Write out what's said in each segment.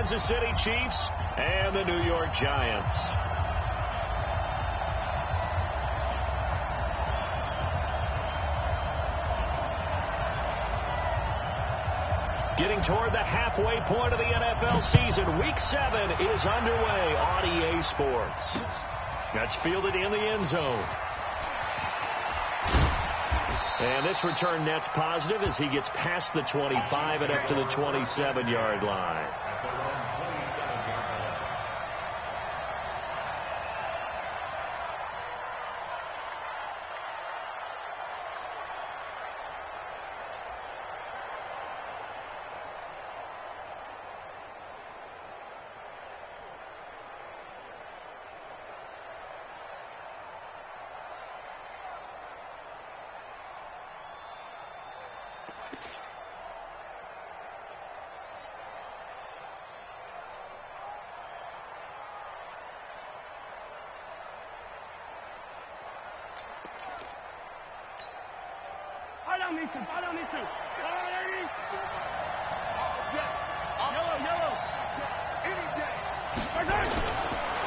Kansas City Chiefs and the New York Giants. Getting toward the halfway point of the NFL season. Week 7 is underway on EA Sports. That's fielded in the end zone. And this return net's positive as he gets past the 25 and up to the 27-yard line.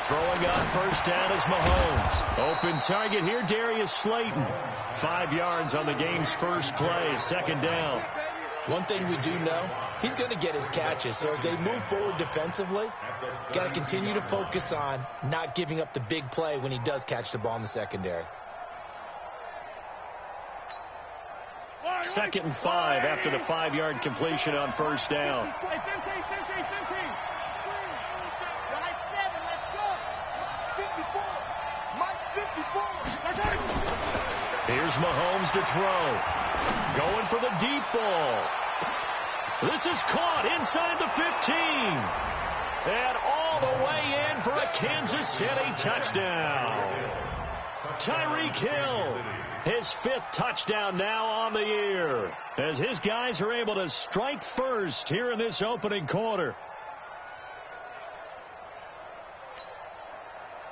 Throwing on first down is Mahomes. Open target here, Darius Slayton. 5 yards on the game's first play, second down. One thing we do know, he's going to get his catches. So as they move forward defensively, got to continue to focus on not giving up the big play when he does catch the ball in the secondary. 2nd and 5 after the 5-yard completion on first down. Here's Mahomes to throw. Going for the deep ball. This is caught inside the 15. And all the way in for a Kansas City touchdown. Tyreek Hill, his 5th touchdown now on the year, as his guys are able to strike first here in this opening quarter.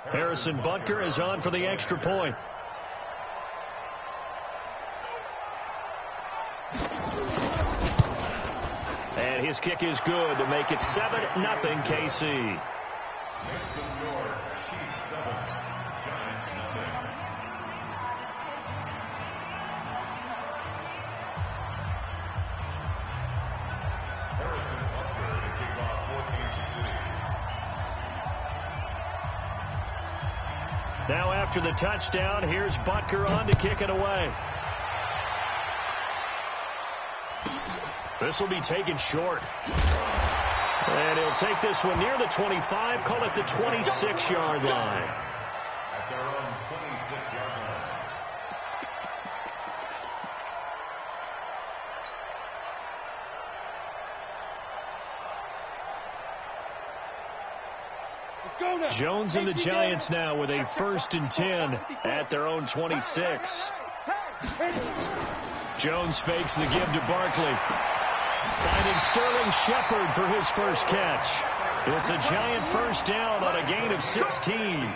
Harrison Butker is on for the extra point. And his kick is good to make it 7-0 KC. Now after the touchdown, here's Butker on to kick it away. This will be taken short. And he'll take this one near the 25, call it the 26-yard line. At their own 26-yard line. Jones and the Giants now with a 1st and 10 at their own 26. Jones fakes the give to Barkley. Finding Sterling Shepard for his first catch. It's a Giant first down on a gain of 16.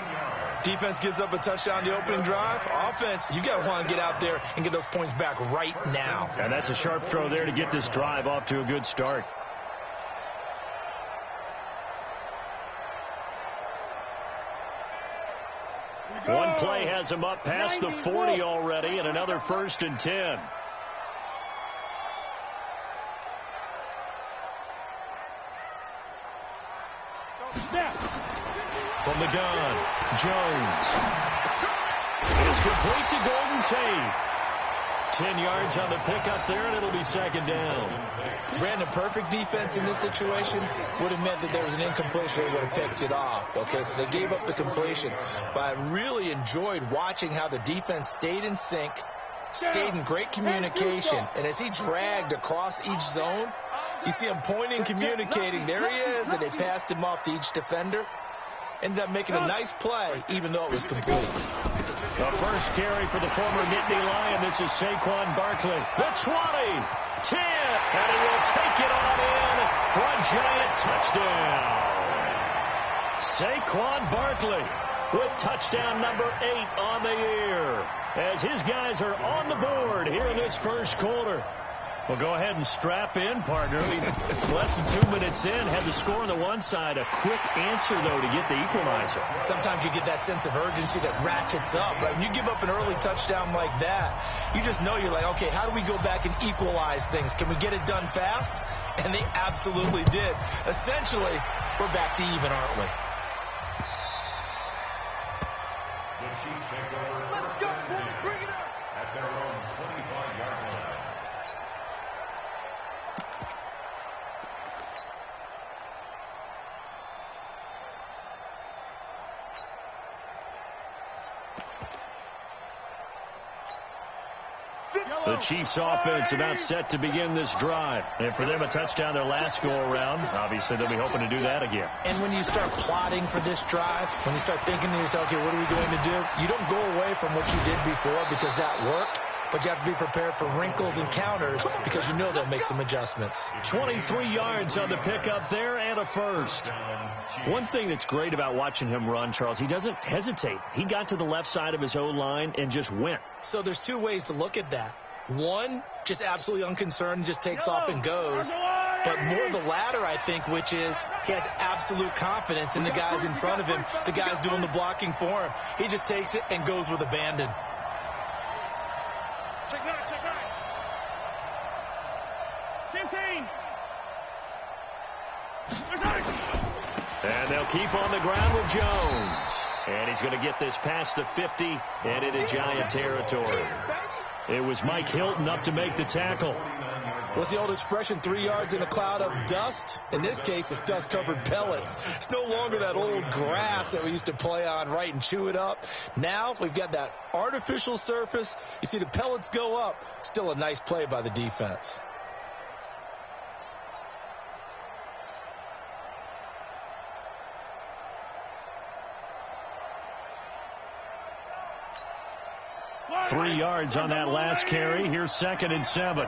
Defense gives up a touchdown the opening drive. Offense, you got to want to get out there and get those points back right now. And that's a sharp throw there to get this drive off to a good start. One play has him up past the 40 already, and another 1st and 10. From the gun, Jones. It's complete to Golden Tate. 10 yards on the pickup there, and it'll be 2nd down. Brandon, perfect defense in this situation would have meant that there was an incompletion. They would have picked it off. Okay, so they gave up the completion. But I really enjoyed watching how the defense stayed in sync, stayed in great communication. And as he dragged across each zone, you see him pointing, communicating. There he is, and they passed him off to each defender. Ended up making a nice play, even though it was complete. The first carry for the former Nittany Lion. This is Saquon Barkley. The 20, 10, and he will take it on in for a Giant touchdown. Saquon Barkley with touchdown number 8 on the year, as his guys are on the board here in this first quarter. Well, go ahead and strap in, partner. Less than 2 minutes in, had the score on the one side. A quick answer, though, to get the equalizer. Sometimes you get that sense of urgency that ratchets up, right? When you give up an early touchdown like that, you just know you're like, okay, how do we go back and equalize things? Can we get it done fast? And they absolutely did. Essentially, we're back to even, aren't we? The Chiefs take over. Let's go, boy. Bring it up. At their own 25-yard line. The Chiefs offense about set to begin this drive. And for them, a touchdown their last go-around. Obviously, they'll be hoping to do that again. And when you start plotting for this drive, when you start thinking to yourself, okay, what are we going to do? You don't go away from what you did before because that worked. But you have to be prepared for wrinkles and counters because you know they'll make some adjustments. 23 yards on the pickup there and a first. One thing that's great about watching him run, Charles, he doesn't hesitate. He got to the left side of his O-line and just went. So there's two ways to look at that. One, just absolutely unconcerned, just takes off and goes. But more the latter, I think, which is he has absolute confidence in the guys in front of him, the guys doing the blocking for him. He just takes it and goes with abandon. Check nine. 15. And they'll keep on the ground with Jones. And he's going to get this past the 50 and into Giant territory. It was Mike Hilton up to make the tackle. What's the old expression, 3 yards in a cloud of dust? In this case, it's dust-covered pellets. It's no longer that old grass that we used to play on, right, and chew it up. Now we've got that artificial surface. You see the pellets go up. Still a nice play by the defense. Three yards on that last carry. Here's 2nd and 7.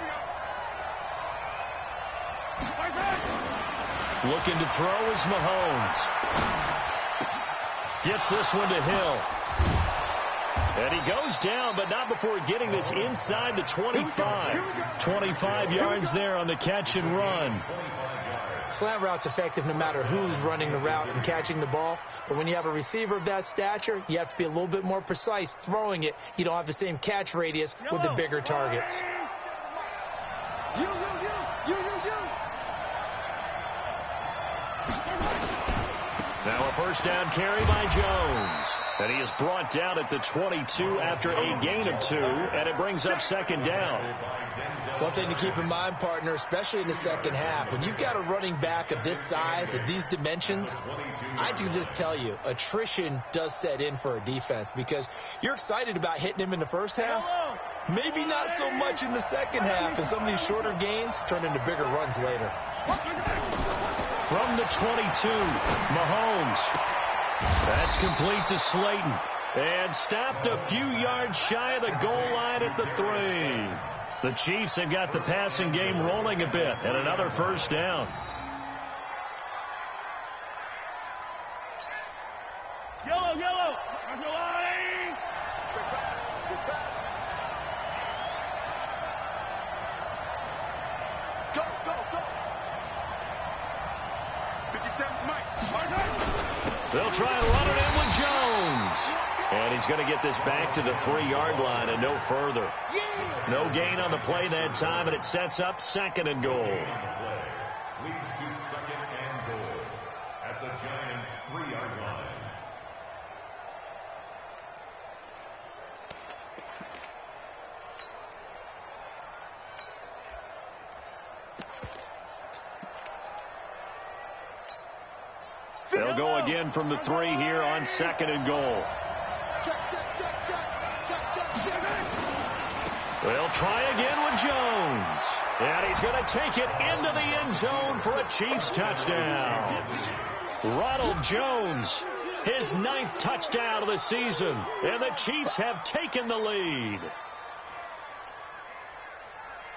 Looking to throw is Mahomes. Gets this one to Hill. And he goes down, but not before getting this inside the 25. 25 yards there on the catch and run. Slant route's effective no matter who's running the route and catching the ball. But when you have a receiver of that stature, you have to be a little bit more precise throwing it. You don't have the same catch radius with the bigger targets. Now a first down carry by Jones. And he is brought down at the 22 after a gain of 2, and it brings up 2nd down. One thing to keep in mind, partner, especially in the second half, when you've got a running back of this size, of these dimensions, I can just tell you, attrition does set in for a defense because you're excited about hitting him in the first half. Maybe not so much in the second half, and some of these shorter gains turn into bigger runs later. From the 22, Mahomes. That's complete to Slayton. And stopped a few yards shy of the goal line at the 3. The Chiefs have got the passing game rolling a bit, and another first down. Yellow. Go. 57, Mike. They'll try and run it in with Jones. And he's going to get this back to the 3-yard line and no further. No gain on the play that time, and it sets up 2nd and goal. Leads to 2nd and goal at the Giants' 3-yard line. They'll go again from the 3 here on 2nd and goal. Check. They'll try again with Jones. And he's going to take it into the end zone for a Chiefs touchdown. Ronald Jones, his 9th touchdown of the season. And the Chiefs have taken the lead.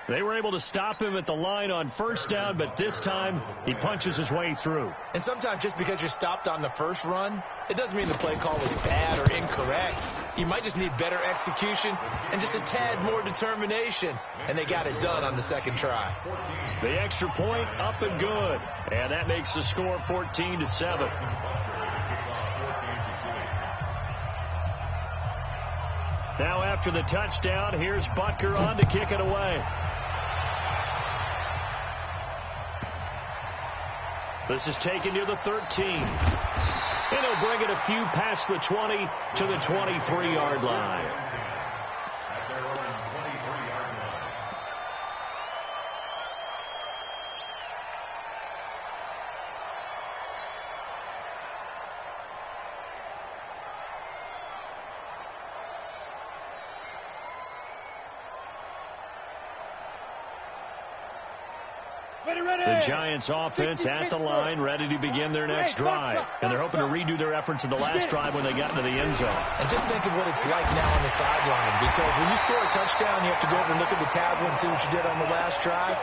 They were able to stop him at the line on first down, but this time he punches his way through. And sometimes just because you're stopped on the first run, it doesn't mean the play call was bad or incorrect. You might just need better execution and just a tad more determination. And they got it done on the second try. The extra point up and good. And that makes the score 14-7. Now after the touchdown, here's Butker on to kick it away. This is taken near the 13. And he'll bring it a few past the 20 to the 23-yard line. At their own 23-yard line. The Giants offense at the line, ready to begin their next drive. And they're hoping to redo their efforts in the last drive when they got into the end zone. And just think of what it's like now on the sideline, because when you score a touchdown, you have to go over and look at the tablet and see what you did on the last drive.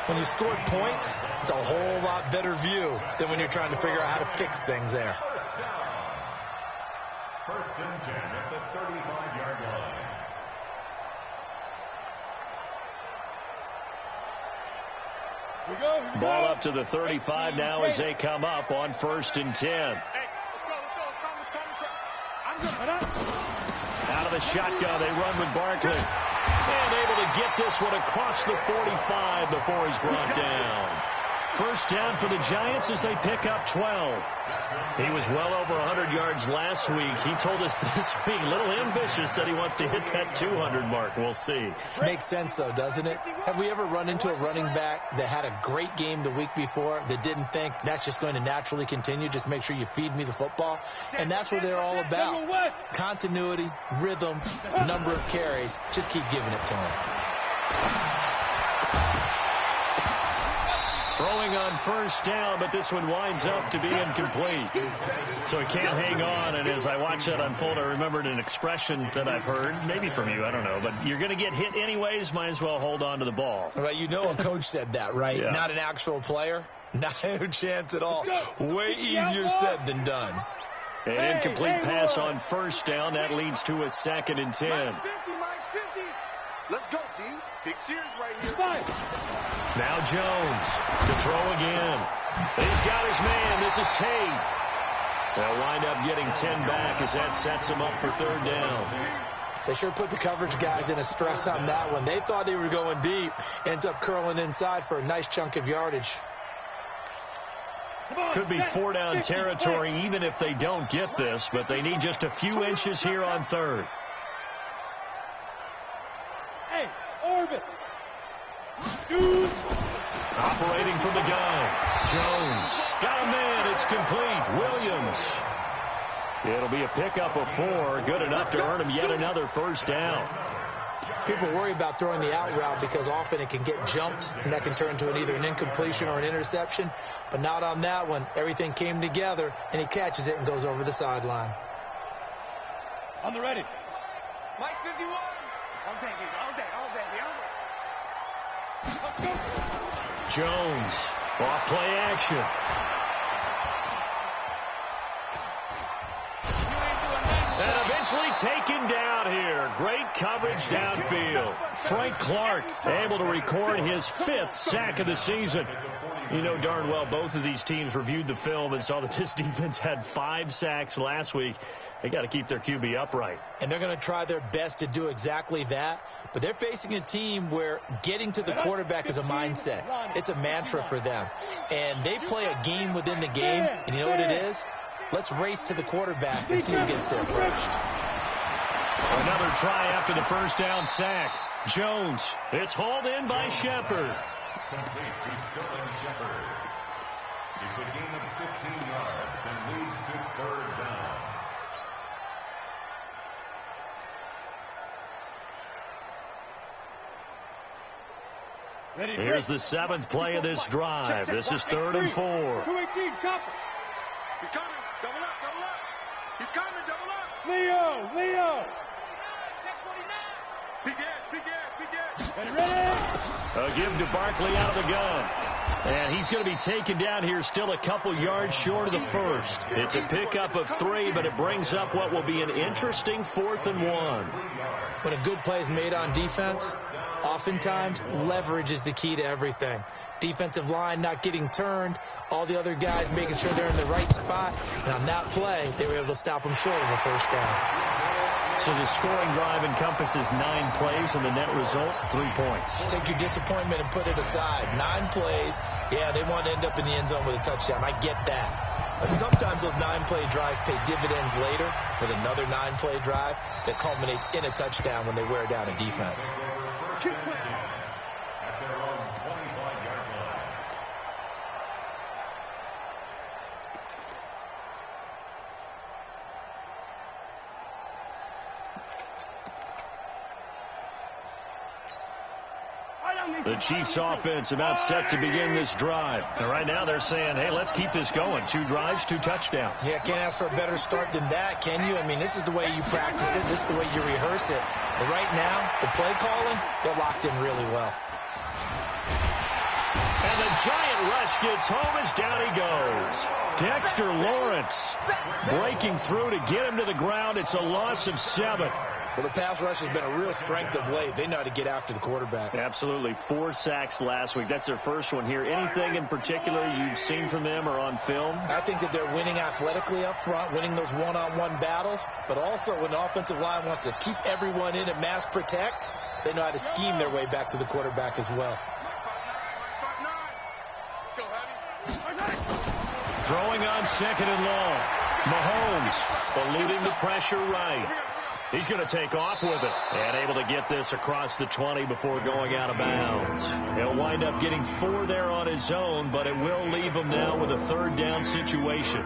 When you scored points, it's a whole lot better view than when you're trying to figure out how to fix things there. First and 10 at the 35-yard line. Ball up to the 35 now as they come up on 1st and 10. Out of the shotgun, they run with Barkley. And able to get this one across the 45 before he's brought down. First down for the Giants as they pick up 12. He was well over 100 yards last week. He told us this week, a little ambitious, said he wants to hit that 200 mark. We'll see. Makes sense, though, doesn't it? Have we ever run into a running back that had a great game the week before that didn't think that's just going to naturally continue? Just make sure you feed me the football. And that's what they're all about. Continuity, rhythm, number of carries. Just keep giving it to him. Throwing on first down, but this one winds up to be incomplete. So he can't hang on, and as I watch that unfold, I remembered an expression that I've heard, maybe from you, I don't know, but you're going to get hit anyways, might as well hold on to the ball. Right, you know a coach said that, right? Yeah. Not an actual player. Not a chance at all. Way easier said than done. An incomplete pass on first down. That leads to a 2nd and 10. Mike's 50. Let's go, D. Big series right here. Now Jones to throw again. He's got his man. This is Tate. They'll wind up getting 10 back as that sets him up for 3rd down. They sure put the coverage guys in a stress on that one. They thought they were going deep. Ends up curling inside for a nice chunk of yardage. Could be 4-down territory even if they don't get this, but they need just a few inches here on 3rd. Hey, orbit. Operating from the gun. Jones. Got a man. It's complete. Williams. It'll be a pickup of 4. Good enough to earn him yet another first down. People worry about throwing the out route because often it can get jumped, and that can turn into either an incompletion or an interception. But not on that one. Everything came together, and he catches it and goes over the sideline. On the ready. Mike 51. All day. Let's go. Jones. Off play action. And eventually taken down here. Great coverage downfield. Frank Clark able to record his 5th sack of the season. You know darn well both of these teams reviewed the film and saw that this defense had 5 sacks last week. They got to keep their QB upright. And they're going to try their best to do exactly that. But they're facing a team where getting to the quarterback is a mindset. It's a mantra for them. And they play a game within the game. And you know what it is? Let's race to the quarterback and see who gets there first. Another try after the first down sack. Jones. It's hauled in by Shepard. Complete to Sterling Shepard. It's a gain of 15 yards and leads to 3rd down. Here's the 7th play of this drive. This is 3rd and 4. 218, chopper. He's coming. Double up. He's coming. Double up. Leo. Check 49. Big edge. A give to Barkley out of the gun. And he's going to be taken down here still a couple yards short of the first. It's a pickup of 3, but it brings up what will be an interesting 4th and 1. When a good play is made on defense, oftentimes leverage is the key to everything. Defensive line not getting turned, all the other guys making sure they're in the right spot. And on that play, they were able to stop them short of a first down. So the scoring drive encompasses 9 plays, and the net result, 3 points. Take your disappointment and put it aside. 9 plays, yeah, they want to end up in the end zone with a touchdown. I get that. But sometimes those 9-play drives pay dividends later with another 9-play drive that culminates in a touchdown when they wear down a defense. At their own 25-yard line. The Chiefs offense about set to begin this drive. And right now they're saying, hey, let's keep this going. 2 drives, 2 touchdowns. Yeah, can't ask for a better start than that, can you? I mean, this is the way you practice it. This is the way you rehearse it. But right now, the play calling, they're locked in really well. And the giant rush gets home as down he goes. Dexter Lawrence breaking through to get him to the ground. It's a loss of 7. Well, the pass rush has been a real strength of late. They know how to get after the quarterback. Absolutely. 4 sacks last week. That's their first one here. Anything in particular you've seen from them or on film? I think that they're winning athletically up front, winning those one-on-one battles, but also when the offensive line wants to keep everyone in and mass protect, they know how to scheme their way back to the quarterback as well. Throwing on 2nd and long. Mahomes eluding the pressure right. He's going to take off with it and able to get this across the 20 before going out of bounds. He'll wind up getting 4 there on his own, but it will leave him now with a 3rd down situation.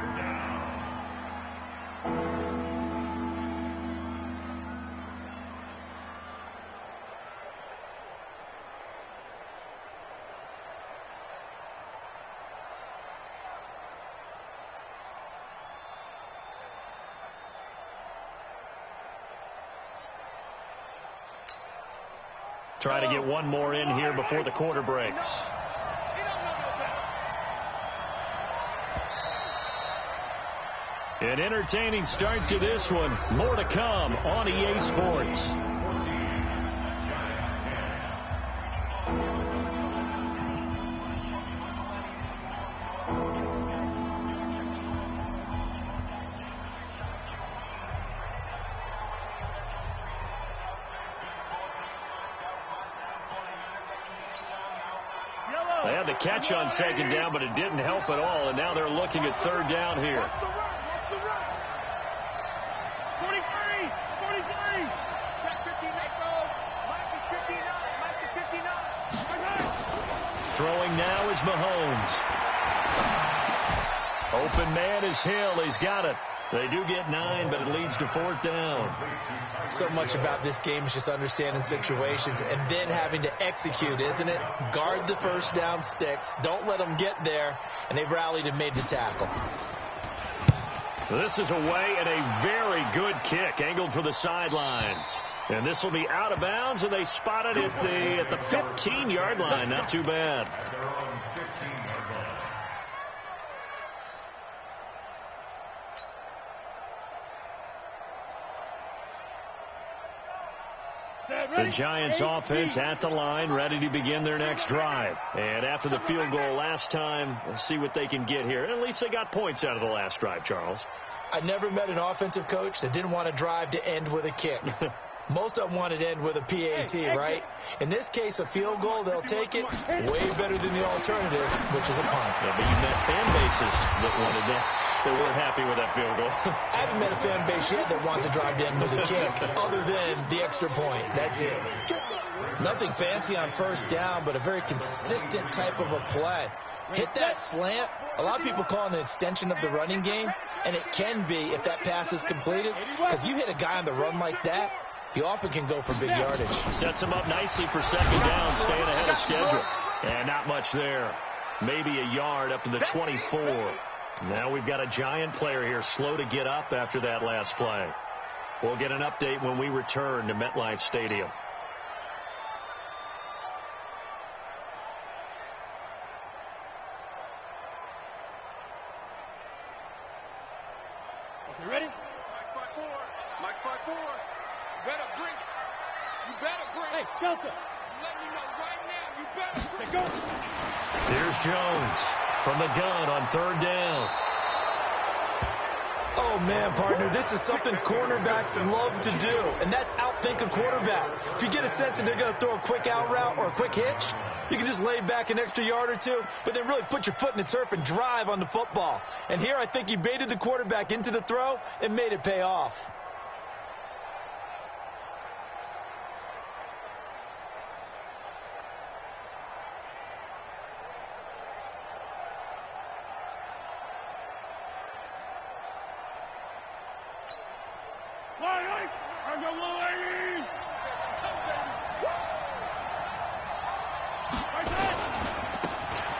Try to get one more in here before the quarter breaks. An entertaining start to this one. More to come on EA Sports. They had the catch on 2nd down, but it didn't help at all, and now they're looking at 3rd down here. 43, 43. Check 15, let go. Mike is 59, Mike is 59. Throwing now is Mahomes. Open man is Hill. He's got it. They do get 9, but it leads to 4th down. So much about this game is just understanding situations and then having to execute, isn't it? Guard the first down sticks. Don't let them get there. And they've rallied and made the tackle. This is away and a very good kick angled for the sidelines. And this will be out of bounds, and they spot it at the 15-yard line. Not too bad. At their own 15-yard line. The Giants offense at the line, ready to begin their next drive. And after the field goal last time, we'll see what they can get here. At least they got points out of the last drive, Charles. I never met an offensive coach that didn't want to drive to end with a kick. Most of them wanted to end with a PAT, right? In this case, a field goal, they'll take it way better than the alternative, which is a punt. Yeah, but you met fan bases that wanted that. They weren't happy with that field goal. I haven't met a fan base yet that wants to drive to end with a kick, other than the extra point. That's it. Nothing fancy on first down, but a very consistent type of a play. Hit that slant. A lot of people call it an extension of the running game, and it can be if that pass is completed, because you hit a guy on the run like that, he often can go for big yardage. Sets him up nicely for 2nd down, staying ahead of schedule. And not much there. Maybe a yard up to the 24. Now we've got a Giant player here slow to get up after that last play. We'll get an update when we return to MetLife Stadium. You ready? Mike 5-4. Mike 5-4. You better bring it. You better bring it. Hey, Delta. Let me know right now. You better bring it. Go. Here's Jones from the gun on third down. Oh, man, partner, this is something cornerbacks love to do, and that's outthink a quarterback. If you get a sense that they're going to throw a quick out route or a quick hitch, you can just lay back an extra yard or two, but then really put your foot in the turf and drive on the football. And here I think he baited the quarterback into the throw and made it pay off.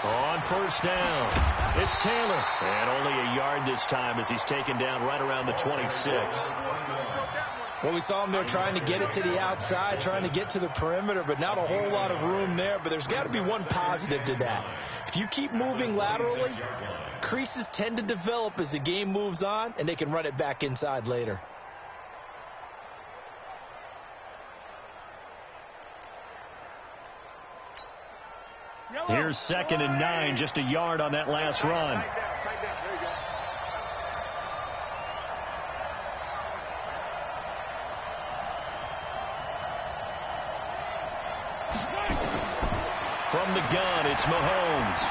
On first down, it's Taylor. And only a yard this time as he's taken down right around the 26. Well, we saw him there trying to get it to the outside, trying to get to the perimeter, but not a whole lot of room there. But there's got to be one positive to that. If you keep moving laterally, creases tend to develop as the game moves on, and they can run it back inside later. Here's 2nd and 9, just a yard on that last run. From the gun, it's Mahomes.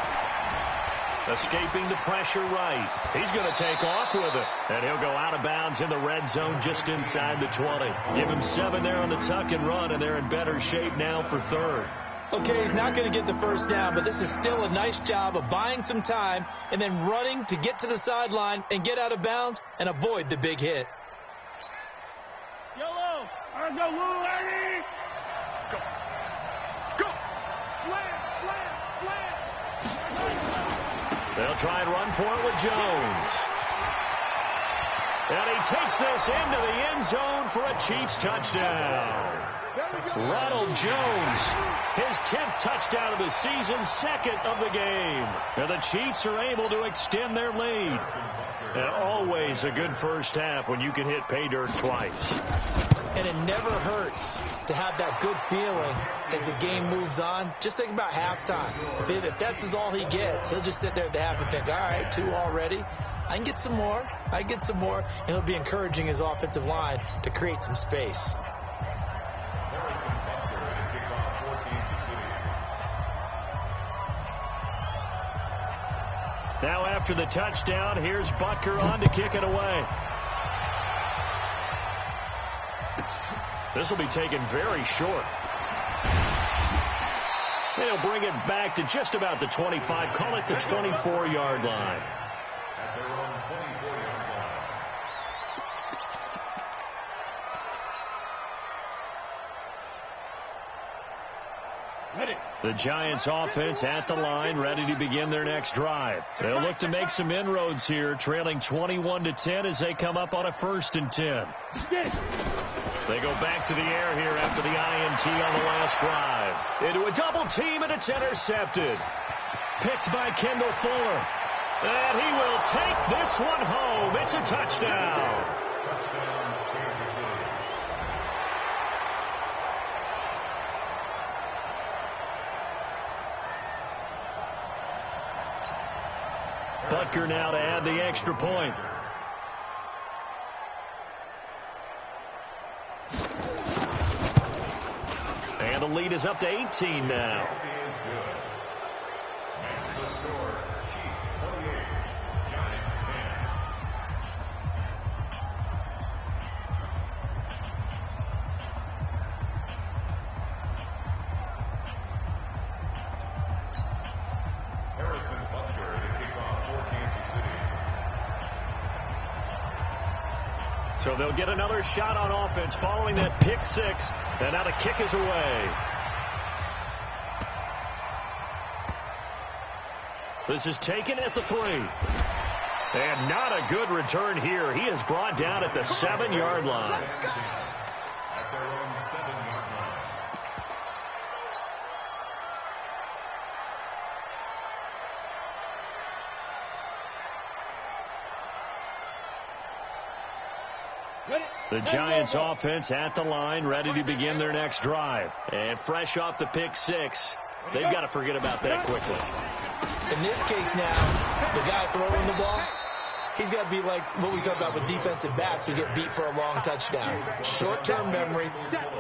Escaping the pressure right. He's going to take off with it. And he'll go out of bounds in the red zone just inside the 20. Give him 7 there on the tuck and run, and they're in better shape now for third. Okay, he's not going to get the first down, but this is still a nice job of buying some time and then running to get to the sideline and get out of bounds and avoid the big hit. Yellow. Go, Lou, Go. Go. Slam, slam, slam. They'll try and run for it with Jones. And he takes this into the end zone for a Chiefs touchdown. Ronald Jones, his 10th touchdown of the season, 2nd of the game. And the Chiefs are able to extend their lead. And always a good first half when you can hit pay dirt twice. And it never hurts to have that good feeling as the game moves on. Just think about halftime. If that's all he gets, he'll just sit there at the half and think, all right, 2 already. I can get some more. And he'll be encouraging his offensive line to create some space. Now after the touchdown, here's Butker on to kick it away. This will be taken very short. They'll bring it back to just about the 25, call it the 24-yard line. At their own 24-yard line. The Giants offense at the line, ready to begin their next drive. They'll look to make some inroads here, trailing 21-10 as they come up on a 1st and 10. They go back to the air here after the INT on the last drive. Into a double team, and it's intercepted. Picked by Kendall Fuller. And he will take this one home. It's a touchdown. Touchdown, Kansas City. Butker now to add the extra point. And the lead is up to 18 now. Is good. Makes the score. Chiefs 28, Giants 10. Harrison Butker to kick off for Kansas City. So they'll get another shot on offense following that pick 6. And now the kick is away. This is taken at the 3. And not a good return here. He is brought down at the 7-yard line. At their own 7-yard line. The Giants offense at the line, ready to begin their next drive. And fresh off the pick six, they've got to forget about that quickly. In this case now, the guy throwing the ball, he's got to be like what we talk about with defensive backs who get beat for a long touchdown. Short-term memory,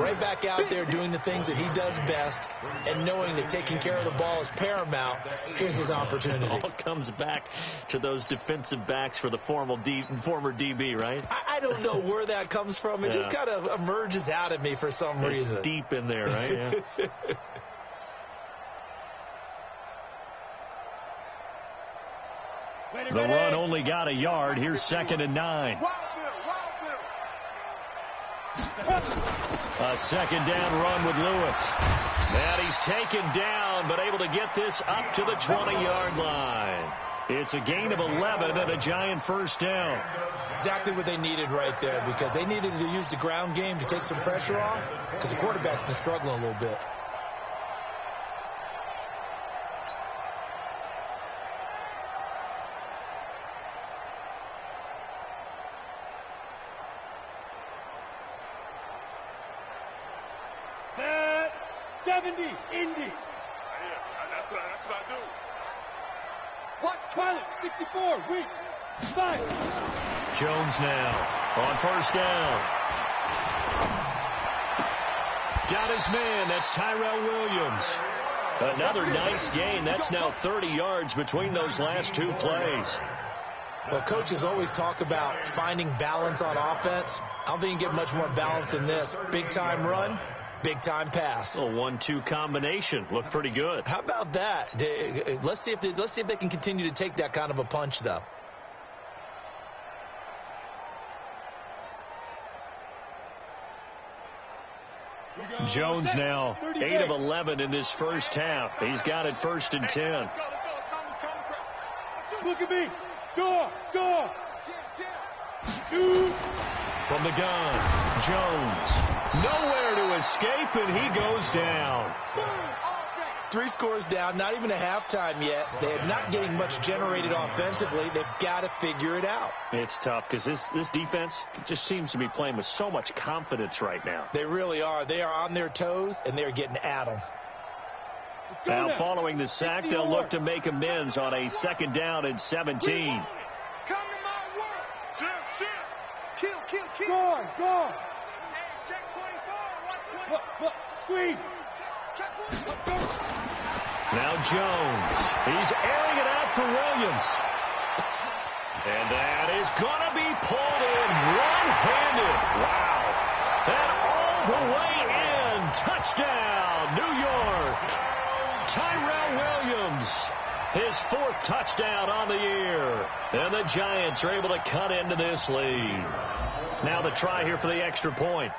right back out there doing the things that he does best, and knowing that taking care of the ball is paramount. Here's his opportunity. It all comes back to those defensive backs for the former DB, right? I don't know where that comes from. It just kind of emerges out of me for some reason. It's deep in there, right? Yeah. The run only got a yard. Here's 2nd and 9. A second down run with Lewis. And he's taken down, but able to get this up to the 20-yard line. It's a gain of 11 and a Giant first down. Exactly what they needed right there, because they needed to use the ground game to take some pressure off, because the quarterback's been struggling a little bit. Set 70, Indy. Yeah, that's what I do. Watch pilot 64, weak. 5. Jones now on first down. Got his man. That's Tyrell Williams. Another nice gain. That's now 30 yards between those last two plays. Well, coaches always talk about finding balance on offense. I don't think you can get much more balance than this. Big-time run, big-time pass. A 1-2 combination. Looked pretty good. How about that? Let's see if they can continue to take that kind of a punch, though. Jones now 8 of 11 in this first half. He's got it 1st and 10. Look at me. Door. Shoot. From the gun, Jones. Nowhere to escape, and he goes down. 3 scores down, not even a halftime yet. They're not getting much generated offensively. They've got to figure it out. It's tough because this defense just seems to be playing with so much confidence right now. They really are. They are on their toes, and they're getting at them. Now, following the sack, they'll look to make amends on a 2nd down and 17. Come to my world. Shift. Kill. Go. Hey, check 24. Watch 20. Look. Squeeze. Check 1. Now Jones. He's airing it out for Williams. And that is going to be pulled in one-handed. Wow. And all the way in. Touchdown, New York. Tyrell Williams. His 4th touchdown on the year. And the Giants are able to cut into this lead. Now the try here for the extra point.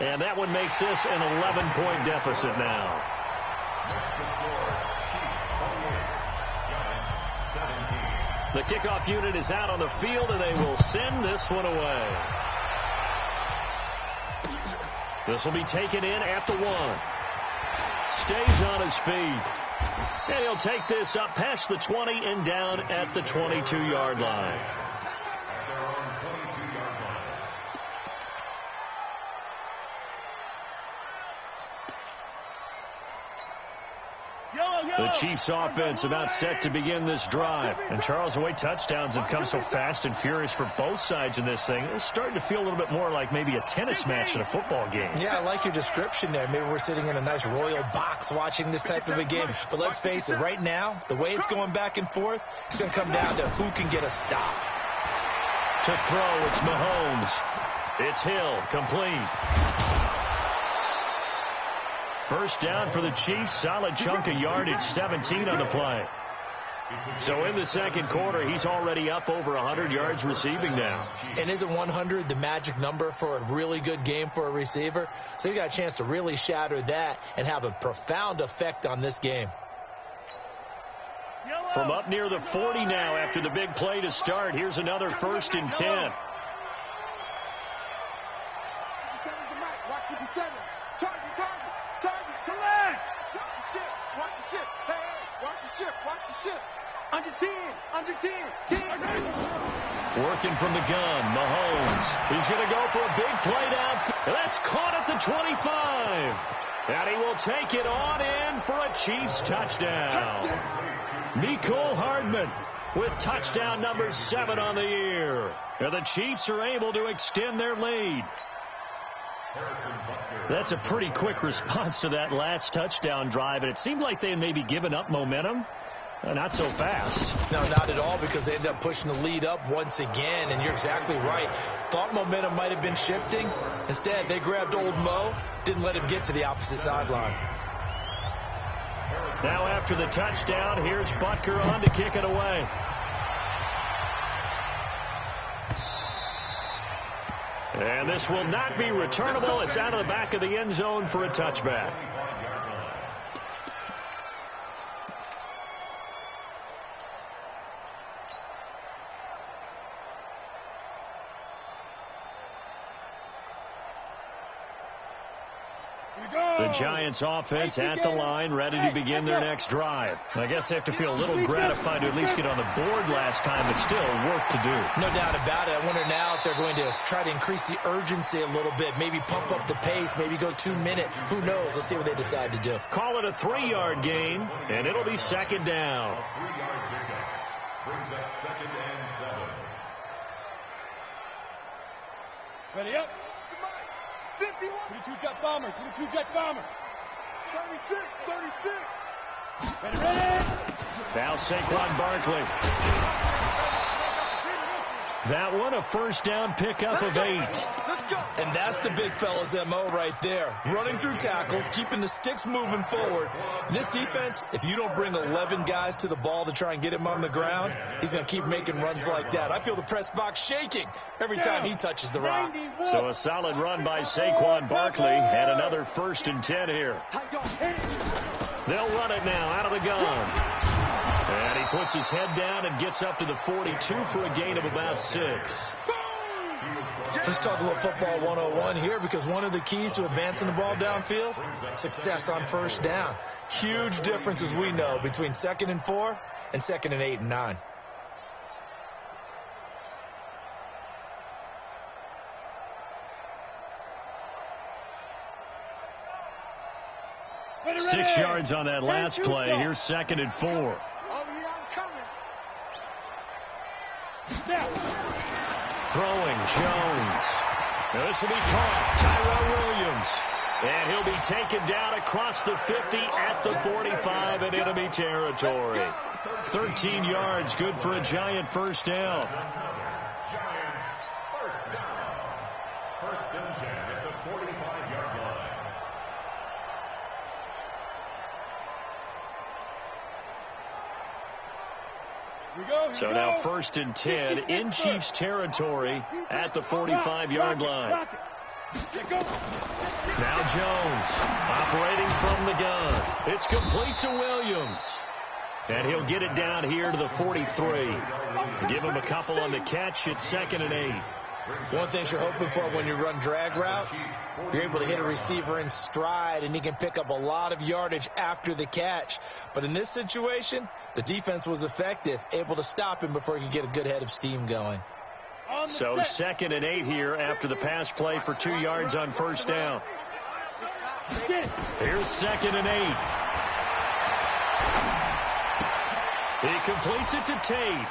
And that one makes this an 11-point deficit now. The kickoff unit is out on the field, and they will send this one away. This will be taken in at the 1. Stays on his feet. And he'll take this up past the 20 and down at the 22-yard line. The Chiefs offense about set to begin this drive. And Charles, the way touchdowns have come so fast and furious for both sides in this thing, it's starting to feel a little bit more like maybe a tennis match in a football game. Yeah, I like your description there. Maybe we're sitting in a nice royal box watching this type of a game. But let's face it, right now, the way it's going back and forth, it's going to come down to who can get a stop. To throw, it's Mahomes. It's Hill, complete. First down for the Chiefs. Solid chunk of yardage, 17 on the play. So in the second quarter, he's already up over 100 yards receiving now. And isn't 100 the magic number for a really good game for a receiver? So he got a chance to really shatter that and have a profound effect on this game. From up near the 40 now after the big play to start. Here's another 1st and 10. Watch 57. Target. Collect. Watch the ship. Hey, watch the ship. Under 10. Under 10. 10. Working from the gun, Mahomes. He's going to go for a big play downfield. That's caught at the 25. And he will take it on in for a Chiefs touchdown. Mecole Hardman with touchdown number 7 on the year. And the Chiefs are able to extend their lead. That's a pretty quick response to that last touchdown drive, and it seemed like they had maybe given up momentum. Not so fast. No, not at all, because they ended up pushing the lead up once again, and you're exactly right. Thought momentum might have been shifting. Instead, they grabbed old Mo, didn't let him get to the opposite sideline. Now after the touchdown, here's Butker on to kick it away. And this will not be returnable. It's out of the back of the end zone for a touchback. The Giants offense at the line, ready to begin their next drive. I guess they have to feel a little gratified to at least get on the board last time, but still work to do. No doubt about it. I wonder now if they're going to try to increase the urgency a little bit, maybe pump up the pace, maybe go 2 minute. Who knows? Let's see what they decide to do. Call it a 3-yard gain, and it'll be second down. A 3-yard pickup brings up 2nd and 7. Ready up. 51. 22 jet bomber. 22 jet bomber. 36. 36. Ready, ready. Now Saquon Barkley. That one a first down pickup of 8. Let's go. And that's the big fella's MO right there. Running through tackles, keeping the sticks moving forward. This defense, if you don't bring 11 guys to the ball to try and get him on the ground, he's going to keep making runs like that. I feel the press box shaking every time he touches the rock. So a solid run by Saquon Barkley, and another 1st and 10 here. They'll run it now out of the gun. And he puts his head down and gets up to the 42 for a gain of about 6. Let's talk a little football 101 here, because one of the keys to advancing the ball downfield, success on first down. Huge difference, as we know, between 2nd and 4 and 2nd and 8 and 9. Ready, 6 yards on that last play. Here's 2nd and 4. Oh, yeah, I'm coming. Step. Throwing, Jones. Now this will be caught. Tyrell Williams. And he'll be taken down across the 50 at the 45 in enemy territory. 13 yards, good for a Giant first down. Giants first down. 1st and 10 at the 45-yard line. So now 1st and 10 in Chiefs territory at the 45-yard line. Now Jones operating from the gun. It's complete to Williams. And he'll get it down here to the 43. Give him a couple on the catch. It's 2nd and 8. One thing you're hoping for when you run drag routes, you're able to hit a receiver in stride, and he can pick up a lot of yardage after the catch. But in this situation, the defense was effective, able to stop him before he could get a good head of steam going. So 2nd and 8 here after the pass play for 2 yards on first down. Here's 2nd and 8. He completes it to Tate.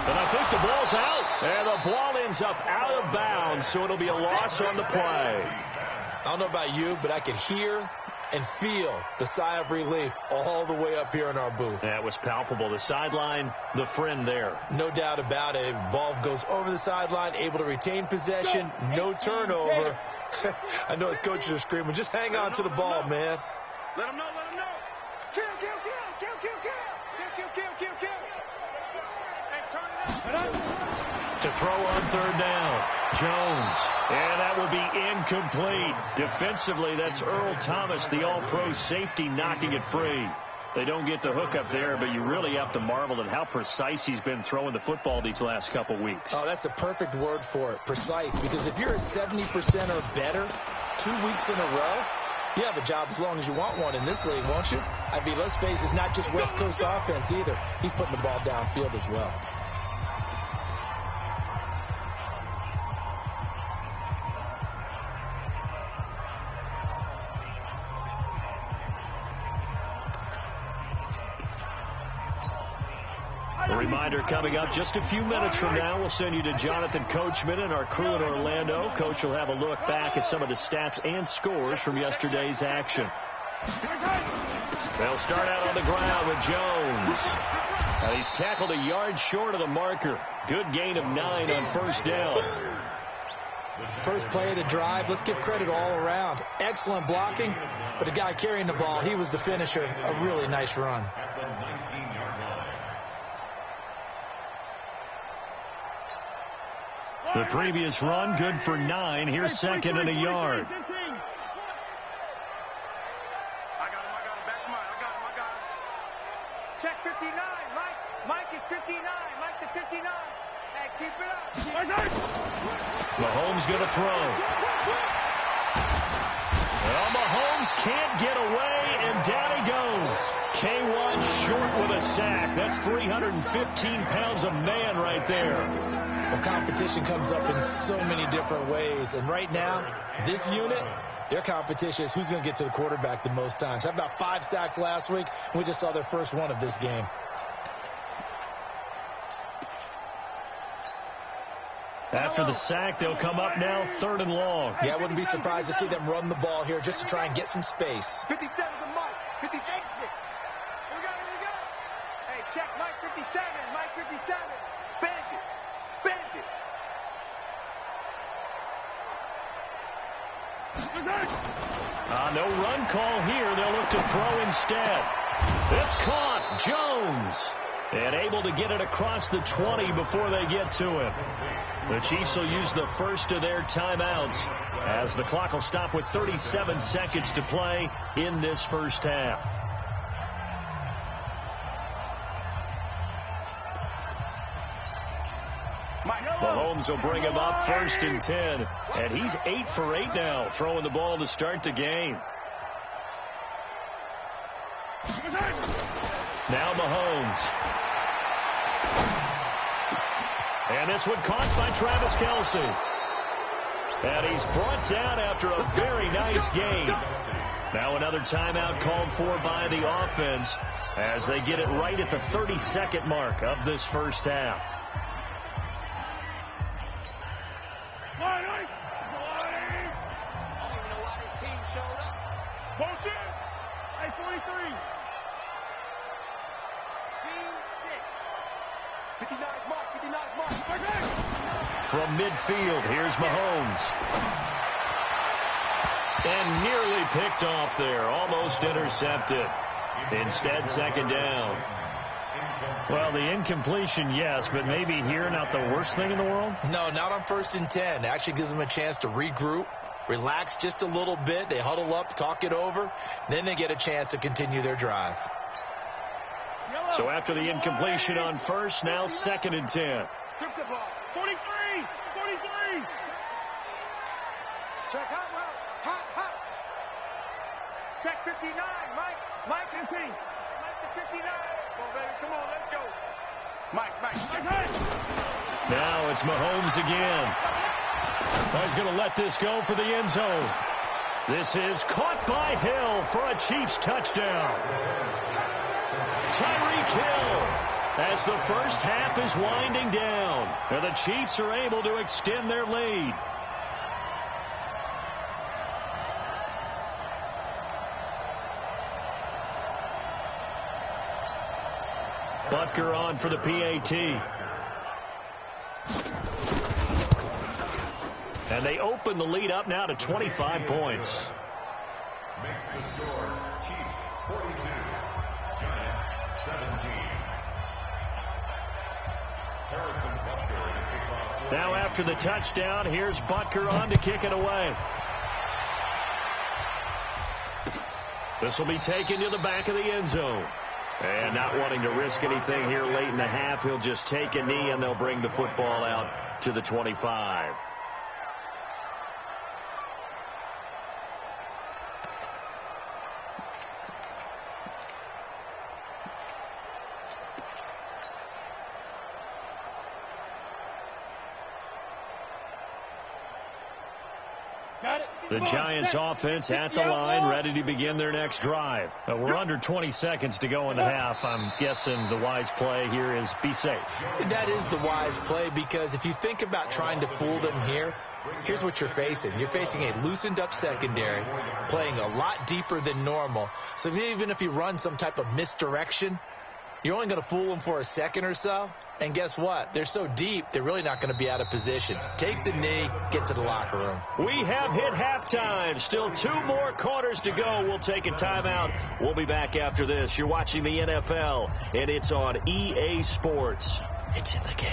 And I think the ball's out. And the ball ends up out of bounds, so it'll be a loss on the play. I don't know about you, but I could hear and feel the sigh of relief all the way up here in our booth. That was palpable. The sideline, the friend there. No doubt about it. Ball goes over the sideline, able to retain possession, no turnover. I know his coaches are screaming, just hang on to the ball, man. Let him know, let him know. Kill, kill, kill, kill, kill, kill. Kill, kill, kill, kill, kill. Hey, turn it up. To throw on 3rd down, Jones. And that will be incomplete. Defensively, that's Earl Thomas, the all-pro safety, knocking it free. They don't get the hook up there, but you really have to marvel at how precise he's been throwing the football these last couple weeks. Oh, that's a perfect word for it, precise, because if you're at 70% or better 2 weeks in a row, You have a job as long as you want one in this league, won't you? I mean, let's face it, it's not just West Coast offense either. He's putting the ball downfield as well. A reminder coming up just a few minutes from now. We'll send you to Jonathan Coachman and our crew in Orlando. Coach will have a look back at some of the stats and scores from yesterday's action. They'll start out on the ground with Jones. He's tackled a yard short of the marker. Good gain of 9 on first down. First play of the drive, let's give credit all around. Excellent blocking, but the guy carrying the ball, he was the finisher. A really nice run. At the 19-yard line. The previous run, good for 9. Here's second and a yard. I got him. Back to mine. I got him. Check 59. Mike is 59. Mike to 59. Hey, keep it up. Mahomes going to throw. Well, Mahomes can't get away, and down he goes. K1 short with a sack. That's 315 pounds of man right there. Well, competition comes up in so many different ways. And right now, this unit, their competition is who's going to get to the quarterback the most times. Had about 5 sacks last week. We just saw their first one of this game. After the sack, they'll come up now 3rd and long. Yeah, I wouldn't be surprised to see them run the ball here just to try and get some space. 57 to Mike. 50 exit. Here we go. Hey, check Mike 57. Mike 57. Bend it. No run call here. They'll look to throw instead. It's caught. Jones. And able to get it across the 20 before they get to him. The Chiefs will use the first of their timeouts as the clock will stop with 37 seconds to play in this first half. Mahomes will bring him up 1st and 10. And he's 8 for 8 now, throwing the ball to start the game. Now Mahomes. And this one caught by Travis Kelce. And he's brought down after a very nice game. Now another timeout called for by the offense as they get it right at the 32nd mark of this first half. Bullshit! Hey, 43. Scene 6. 59 Mark. From midfield, here's Mahomes. And nearly picked off there. Almost intercepted. Instead, 2nd down. Well, the incompletion, yes, but maybe here not the worst thing in the world? No, not on 1st and 10. It actually gives them a chance to regroup. Relax just a little bit. They huddle up, talk it over. Then they get a chance to continue their drive. So after the incompletion on first, now 2nd and 10. Strip the ball. 43. Check hot route. Hot. Check 59. Mike 15. Mike to 59. Come on, baby. Come on, let's go. Mike. Now it's Mahomes again. He's going to let this go for the end zone. This is caught by Hill for a Chiefs touchdown. Tyreek Hill as the first half is winding down. And the Chiefs are able to extend their lead. Butker on for the PAT. And they open the lead up now to 25 points. Makes the score Chiefs 42, Giants 17. Harrison Butker is the ball. Now after the touchdown, here's Butker on to kick it away. This will be taken to the back of the end zone. And not wanting to risk anything here late in the half, he'll just take a knee and they'll bring the football out to the 25. The Giants offense at the line, ready to begin their next drive. We're under 20 seconds to go in the half. I'm guessing the wise play here is be safe. That is the wise play, because if you think about trying to fool them here, here's what you're facing. You're facing a loosened up secondary, playing a lot deeper than normal. So even if you run some type of misdirection, you're only going to fool them for a second or so. And guess what? They're so deep, they're really not going to be out of position. Take the knee, get to the locker room. We have hit halftime. Still 2 more quarters to go. We'll take a timeout. We'll be back after this. You're watching the NFL, and it's on EA Sports. It's in the game.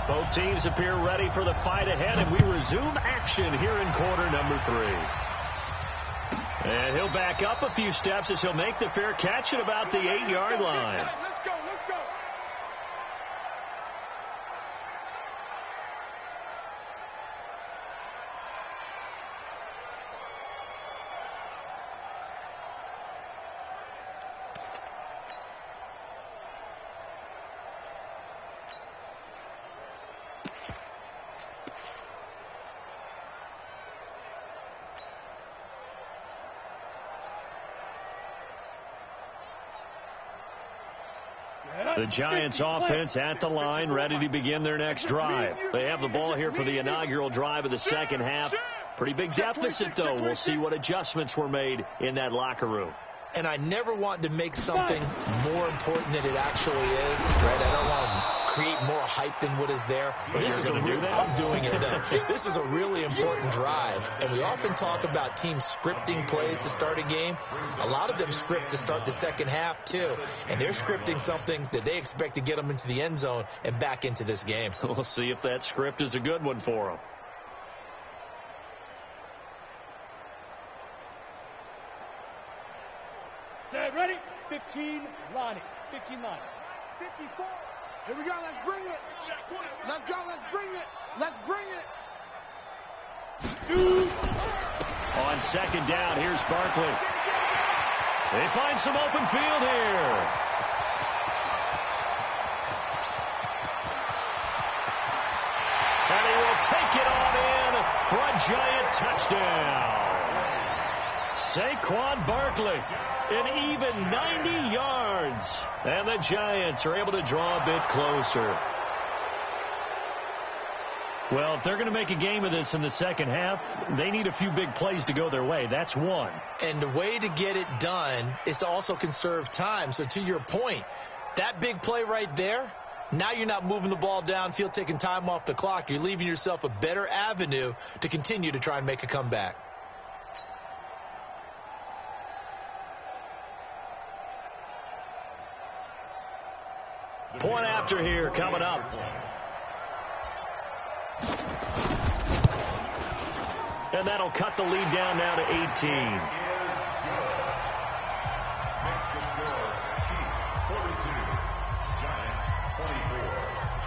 Both teams appear ready for the fight ahead, and we resume action here in quarter number 3. And he'll back up a few steps as he'll make the fair catch at about the 8-yard line. Let's go, let's go. The Giants offense at the line, ready to begin their next drive. They have the ball here for the inaugural drive of the second half. Pretty big deficit, though. We'll see what adjustments were made in that locker room. And I never want to make something more important than it actually is, right? I don't want to create more hype than what is there. But this is I'm doing it then. This is a really important drive. And we often talk about teams scripting plays to start a game. A lot of them script to start the second half, too. And they're scripting something that they expect to get them into the end zone and back into this game. We'll see if that script is a good one for them. Set, ready? 15, Lonnie. 15, Lonnie. 54. Here we go. Let's bring it. Let's go. Let's bring it. Let's bring it. On second down, here's Barkley. They find some open field here. And he will take it on in for a Giant touchdown. Saquon Barkley, an even 90 yards. And the Giants are able to draw a bit closer. Well, if they're going to make a game of this in the second half, they need a few big plays to go their way. That's one. And the way to get it done is to also conserve time. So to your point, that big play right there, now you're not moving the ball downfield, taking time off the clock. You're leaving yourself a better avenue to continue to try and make a comeback. Point after here coming up. And that'll cut the lead down now to 18.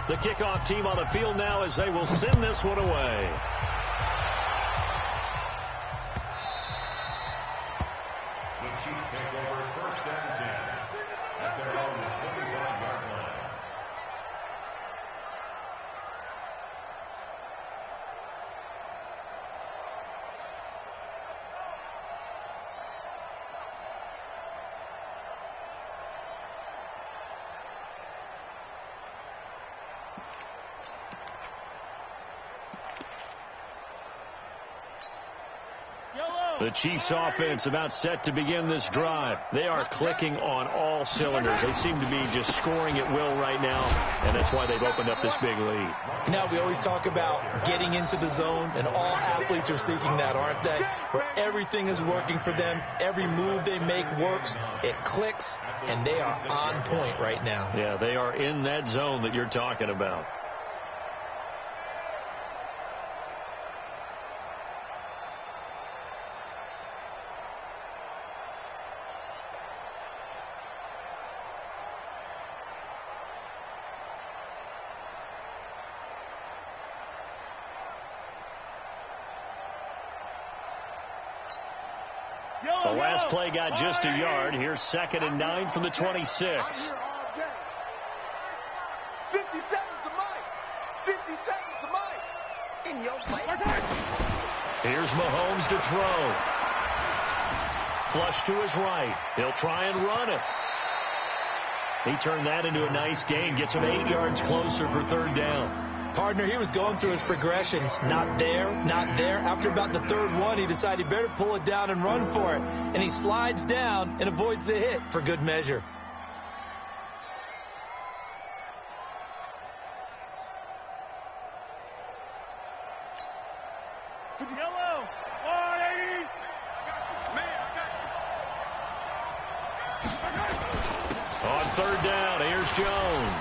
The kickoff team on the field now as they will send this one away. The Chiefs take over first and 10 at their own 25-yard line. The Chiefs offense about set to begin this drive. They are clicking on all cylinders. They seem to be just scoring at will right now, and that's why they've opened up this big lead. Now, we always talk about getting into the zone, and all athletes are seeking that, aren't they? Where everything is working for them. Every move they make works. It clicks, and they are on point right now. Yeah, they are in that zone that you're talking about. The last play got just a yard. Here's 2nd and 9 from the 26. 57 to Mike. 57 to Mike. In your face. Here's Mahomes to throw. Flush to his right. He'll try and run it. He turned that into a nice gain. Gets him 8 yards closer for 3rd down. Partner, he was going through his progressions. Not there, not there. After about the 3rd one, he decided he better pull it down and run for it. And he slides down and avoids the hit for good measure. Yellow. 180. Man, On 3rd down, here's Jones.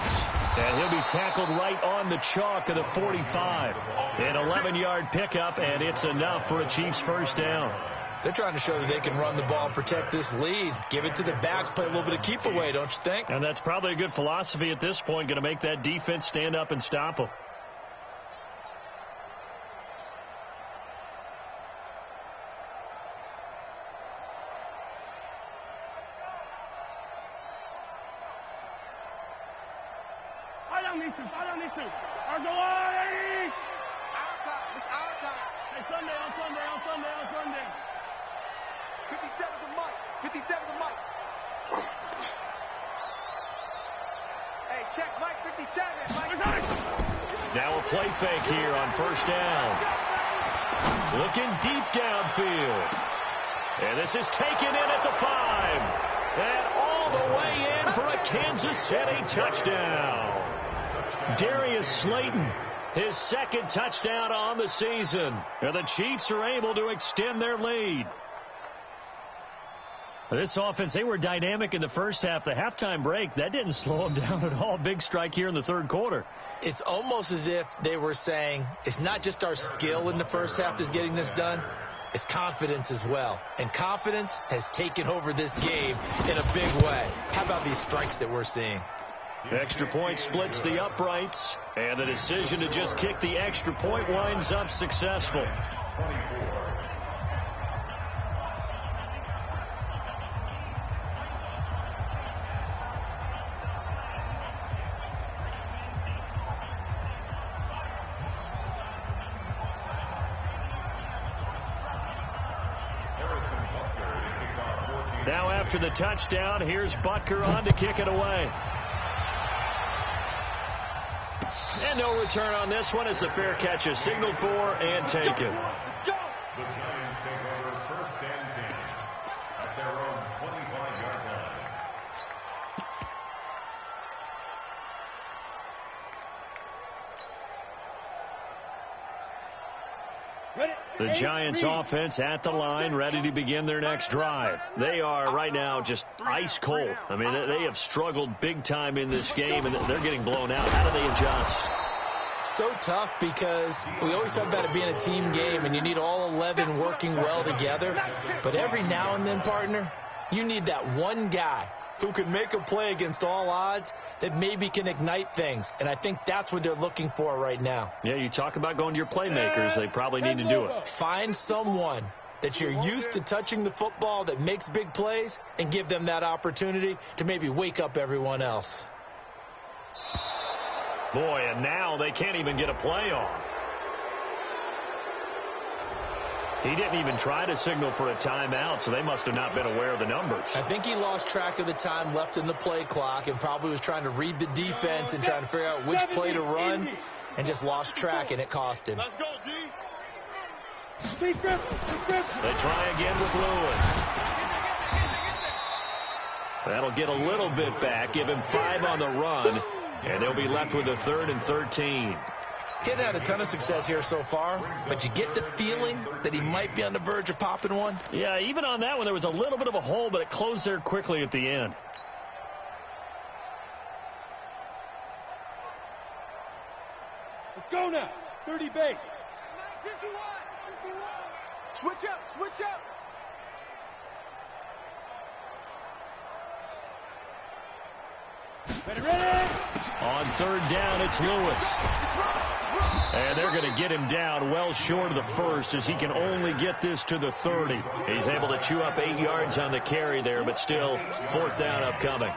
And he'll be tackled right on the chalk of the 45. An 11-yard pickup, and it's enough for a Chiefs 1st down. They're trying to show that they can run the ball and protect this lead. Give it to the backs, play a little bit of keep away, don't you think? And that's probably a good philosophy at this point, going to make that defense stand up and stop them. I don't need to. I'll go 180. Our time. It's our time. Hey, Sunday. 57 to Mike. 57 to Mike. Hey, check Mike 57. Mike. Now a play fake here on 1st down. Looking deep downfield. And this is taken in at the 5. And all the way in for a Kansas City touchdown. Darius Slayton, his 2nd touchdown on the season. And the Chiefs are able to extend their lead. This offense, they were dynamic in the first half. The halftime break, that didn't slow them down at all. Big strike here in the 3rd quarter. It's almost as if they were saying, it's not just our skill in the first half that's getting this done. It's confidence as well. And confidence has taken over this game in a big way. How about these strikes that we're seeing? Extra point splits the uprights, and the decision to just kick the extra point winds up successful. Now after the touchdown, here's Butker on to kick it away. And no return on this one as the fair catch is signaled for and taken. The Giants take over 1st and 10 at their own 25-yard line. The Giants offense at the line, ready to begin their next drive. They are right now just ice cold. I mean, they have struggled big time in this game, and they're getting blown out. How do they adjust? So tough because we always talk about it being a team game, and you need all 11 working well together. But every now and then, partner, you need that one guy who can make a play against all odds that maybe can ignite things. And I think that's what they're looking for right now. Yeah, you talk about going to your playmakers. They probably need to do it. Find someone that you're used to touching the football that makes big plays and give them that opportunity to maybe wake up everyone else. Boy, and now they can't even get a play off. He didn't even try to signal for a timeout, so they must have not been aware of the numbers. I think he lost track of the time left in the play clock and probably was trying to read the defense and trying to figure out which play to run and just lost track, and it cost him. Let's go, D. They try again with Lewis. That'll get a little bit back, give him 5 on the run, and they'll be left with a 3rd and 13. Getting had a ton of success here so far, but you get the feeling that he might be on the verge of popping one. Yeah, even on that one, there was a little bit of a hole, but it closed there quickly at the end. Let's go now. 30 base. 51. Switch up. Ready. On 3rd down, it's Lewis. And they're going to get him down well short of the first as he can only get this to the 30. He's able to chew up 8 yards on the carry there, but still 4th down upcoming.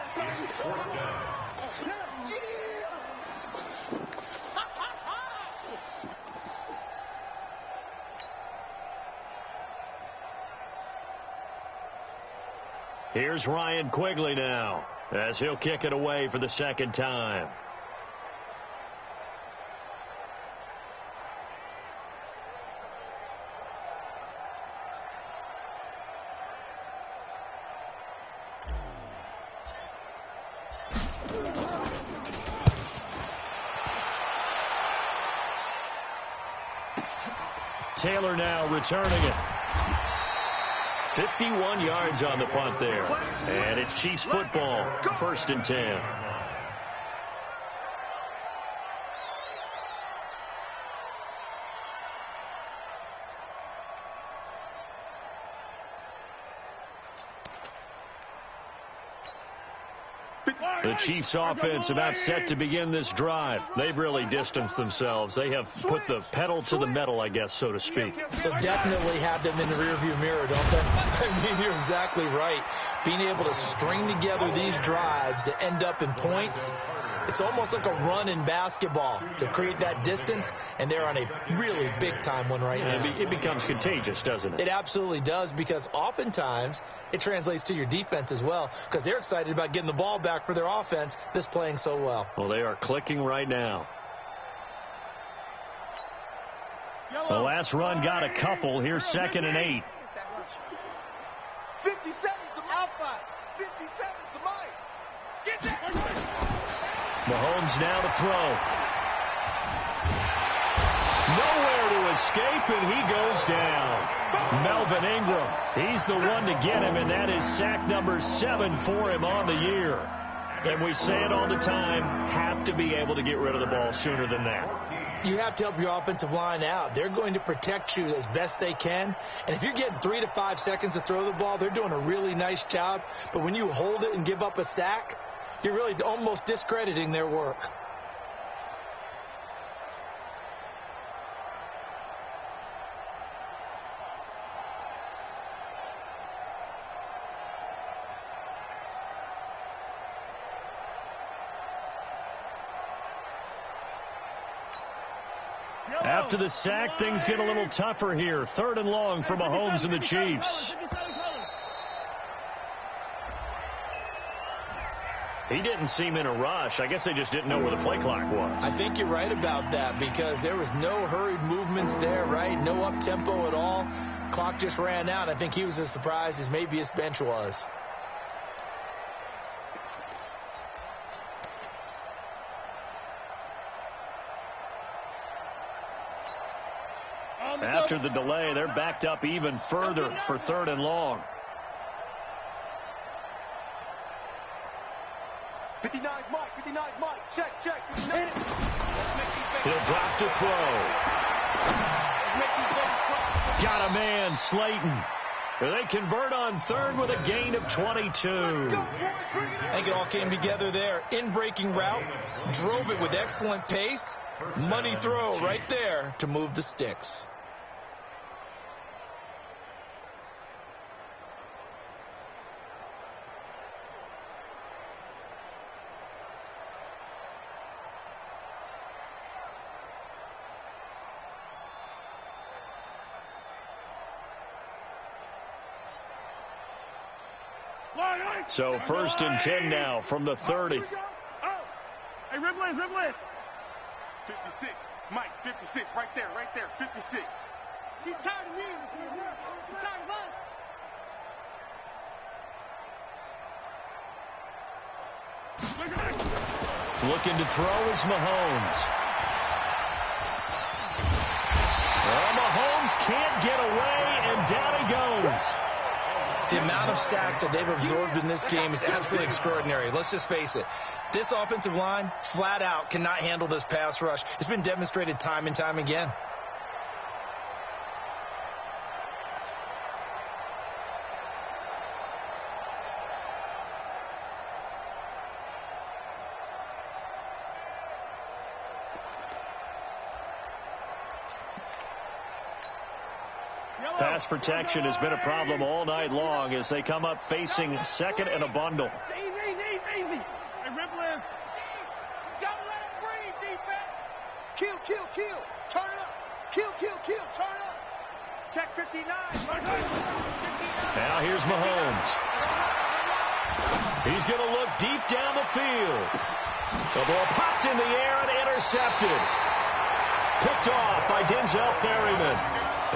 Here's Ryan Quigley now as he'll kick it away for the 2nd time. Taylor now returning it. 51 yards on the punt there. And it's Chiefs football, 1st and 10. The Chiefs offense about set to begin this drive. They've really distanced themselves. They have put the pedal to the metal, I guess, so to speak. So definitely have them in the rearview mirror, don't they? I mean, you're exactly right. Being able to string together these drives that end up in points, it's almost like a run in basketball to create that distance, and they're on a really big-time one right now. It becomes contagious, doesn't it? It absolutely does, because oftentimes it translates to your defense as well, because they're excited about getting the ball back for their offense that's playing so well. Well, they are clicking right now. The last run got a couple. Here's 2nd and 8. 50 seconds to Alpha. 50 seconds to Mike. Get that. Mahomes now to throw. Nowhere to escape, and he goes down. Melvin Ingram, he's the one to get him, and that is sack number 7 for him on the year. And we say it all the time, have to be able to get rid of the ball sooner than that. You have to help your offensive line out. They're going to protect you as best they can. And if you're getting 3 to 5 seconds to throw the ball, they're doing a really nice job. But when you hold it and give up a sack, you're really almost discrediting their work. After the sack, things get a little tougher here. 3rd and long for Mahomes and the Chiefs. He didn't seem in a rush. I guess they just didn't know where the play clock was. I think you're right about that, because there was no hurried movements there, right? No up-tempo at all. Clock just ran out. I think he was as surprised as maybe his bench was. After the delay, they're backed up even further for 3rd and long. 59 Mike, 59 Mike, check, 59. He'll drop to throw. Got a man, Slayton. They convert on 3rd with a gain of 22. I think it all came together there. In-breaking route, drove it with excellent pace. Money throw right there to move the sticks. So 1st and 10 now from the 30. Hey, Ripley. 56. Mike, 56. Right there. 56. He's tired of me. He's tired of us. Looking to throw is Mahomes. Well, Mahomes can't get away, and down he goes. The amount of sacks that they've absorbed in this game is absolutely extraordinary. Let's just face it. This offensive line, flat out, cannot handle this pass rush. It's been demonstrated time and time again. Pass protection has been a problem all night long as they come up facing second and a bundle. Easy. Hey, Ripley. Don't let him breathe, defense. Kill. Turn it up. Kill. Turn it up. Check 59. Now here's Mahomes. He's going to look deep down the field. The ball popped in the air and intercepted. Picked off by Denzel Perryman.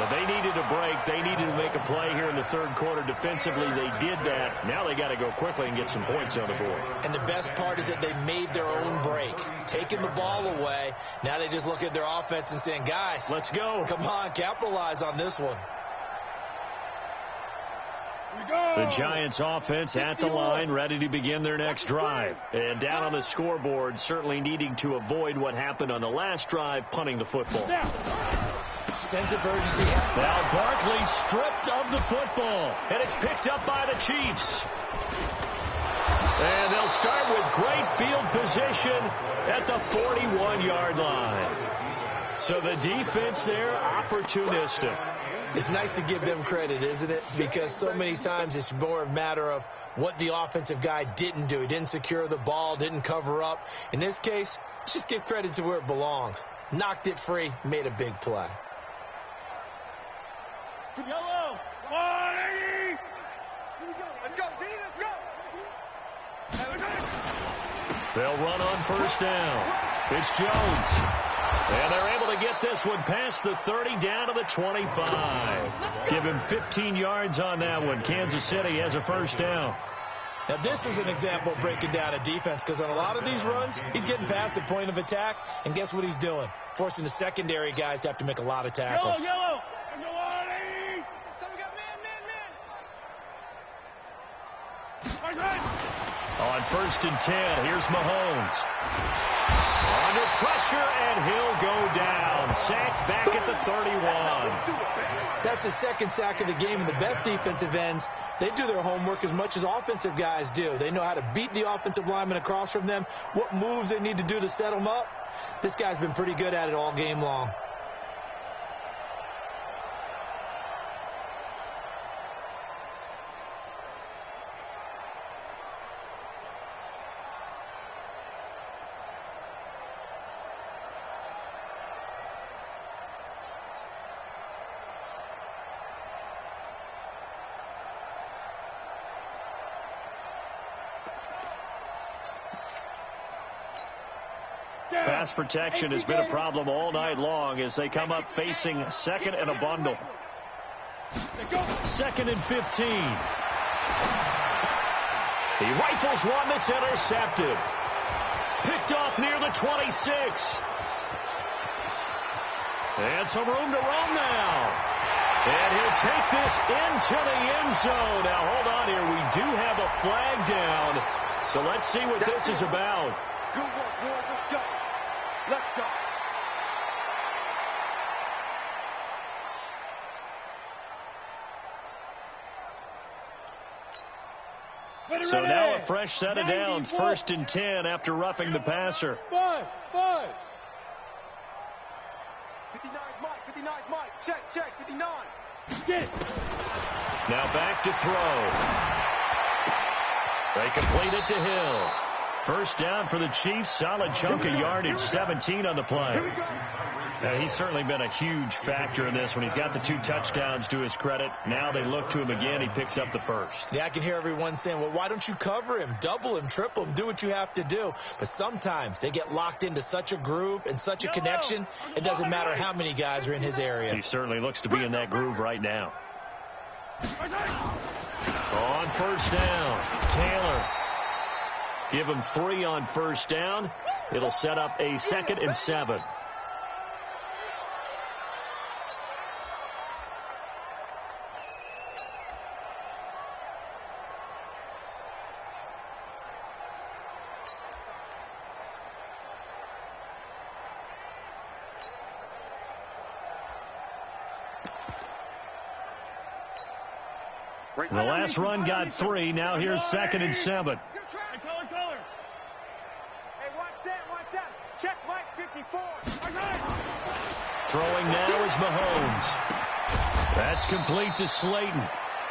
They needed a break. They needed to make a play here in the third quarter. Defensively, they did that. Now they got to go quickly and get some points on the board. And the best part is that they made their own break. Taking the ball away. Now they just look at their offense and saying, guys, let's go. Come on, capitalize on this one. The Giants offense at the line, ready to begin their next drive. And down on the scoreboard, certainly needing to avoid what happened on the last drive, punting the football. Sense of urgency. Now Barkley stripped of the football, and it's picked up by the Chiefs. And they'll start with great field position at the 41-yard line. So the defense there, opportunistic. It's nice to give them credit, isn't it? Because so many times it's more a matter of what the offensive guy didn't do. He didn't secure the ball, didn't cover up. In this case, let's just give credit to where it belongs. Knocked it free, made a big play. Yellow. 180. Let's go, D. Let's go. They'll run on first down. It's Jones. And they're able to get this one past the 30 down to the 25. Give him 15 yards on that one. Kansas City has a first down. Now, this is an example of breaking down a defense because on a lot of these runs, he's getting past the point of attack, and guess what he's doing? Forcing the secondary guys to have to make a lot of tackles. Yellow. Let's go, 180. So we got man. On first and 10, here's Mahomes. Under pressure, and he'll go down. Sacked back at the 31. That's the second sack of the game, and the best defensive ends, they do their homework as much as offensive guys do. They know how to beat the offensive lineman across from them, what moves they need to do to set them up. This guy's been pretty good at it all game long. Pass protection has been a problem all night long as they come up facing second and a bundle. Second and 15. He rifles one that's intercepted. Picked off near the 26. And some room to run now. And he'll take this into the end zone. Now, hold on here. We do have a flag down. So let's see what this is about. Good work, boys. Let's go. Let's go. So now a fresh set of downs. First and 10 after roughing the passer. Five. 59's Mike. 59's Mike. Check. 59. Get it. Now back to throw. They complete it to Hill. First down for the Chiefs. Solid chunk of yardage. 17 on the play. He's certainly been a huge factor in this when he's got the 2 touchdowns to his credit. Now they look to him again. He picks up the first. Yeah, I can hear everyone saying, well, why don't you cover him? Double him, triple him, do what you have to do. But sometimes they get locked into such a groove and such a connection, it doesn't matter how many guys are in his area. He certainly looks to be in that groove right now. On first down, Taylor. Give him 3 on first down. It'll set up a second and 7. The last run got 3. Now here's second and 7. Hey, color. Hey, watch that. Check Mike 54. Throwing now is Mahomes. That's complete to Slayton.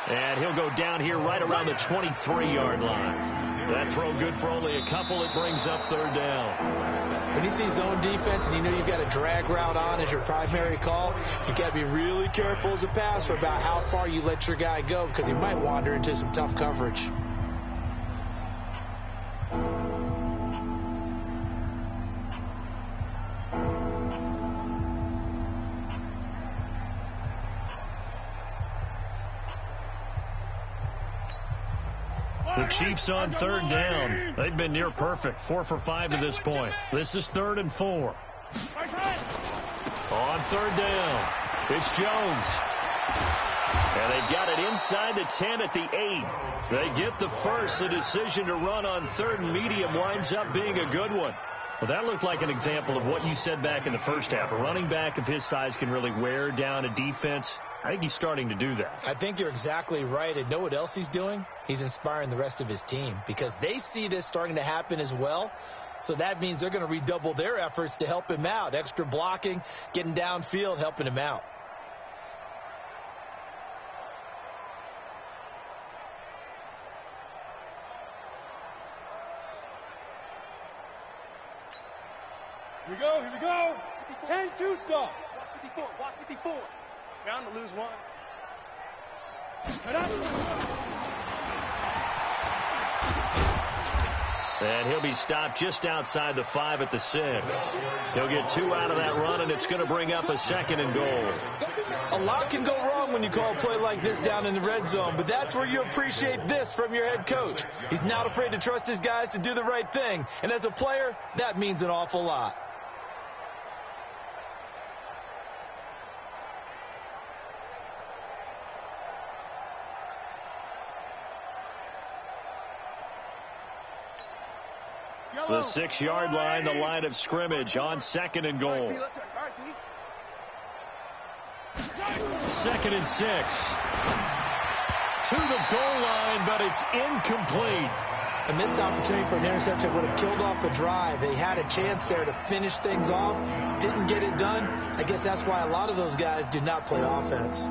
And he'll go down here right around the 23-yard line. That throw good for only a couple. It brings up third down. When you see zone defense and you know you've got a drag route on as your primary call, you've got to be really careful as a passer about how far you let your guy go because he might wander into some tough coverage. The Chiefs on third down. They've been near perfect. 4 for 5 to this point. This is 3rd and 4. On third down, it's Jones. And they've got it inside the 10 at the 8. They get the first. The decision to run on 3rd and medium winds up being a good one. Well, that looked like an example of what you said back in the first half. A running back of his size can really wear down a defense. I think he's starting to do that. I think you're exactly right. And know what else he's doing? He's inspiring the rest of his team because they see this starting to happen as well. So that means they're going to redouble their efforts to help him out. Extra blocking, getting downfield, helping him out. Here we go. 10-2 stop. Watch 54. Bound to lose one. And he'll be stopped just outside the 5 at the 6. He'll get 2 out of that run, and it's going to bring up a 2nd and goal. A lot can go wrong when you call a play like this down in the red zone, but that's where you appreciate this from your head coach. He's not afraid to trust his guys to do the right thing, and as a player, that means an awful lot. The 6-yard line, the line of scrimmage on 2nd and goal. 2nd and 6. To the goal line, but it's incomplete. A missed opportunity for an interception would have killed off the drive. They had a chance there to finish things off. Didn't get it done. I guess that's why a lot of those guys do not play offense.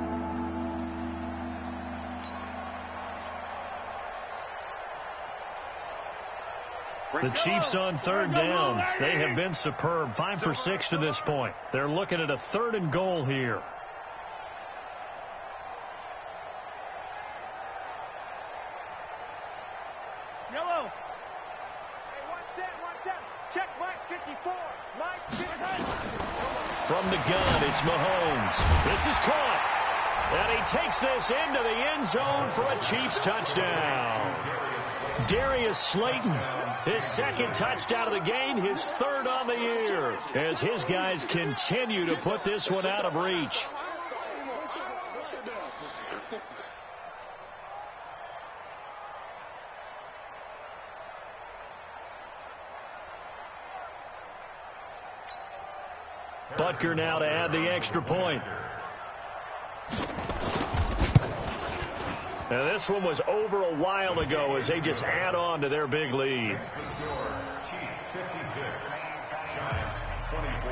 The Chiefs on third down. They have been superb. 5 for 6 to this point. They're looking at a 3rd and goal here. Yellow. Hey, one set. Check Mike 54. Mike 54. From the gun, it's Mahomes. This is caught. And he takes this into the end zone for a Chiefs touchdown. Darius Slayton, his 2nd touchdown of the game, his 3rd on the year, as his guys continue to put this one out of reach. Butker now to add the extra point. Now this one was over a while ago as they just add on to their big lead. Chiefs 56, Giants 24.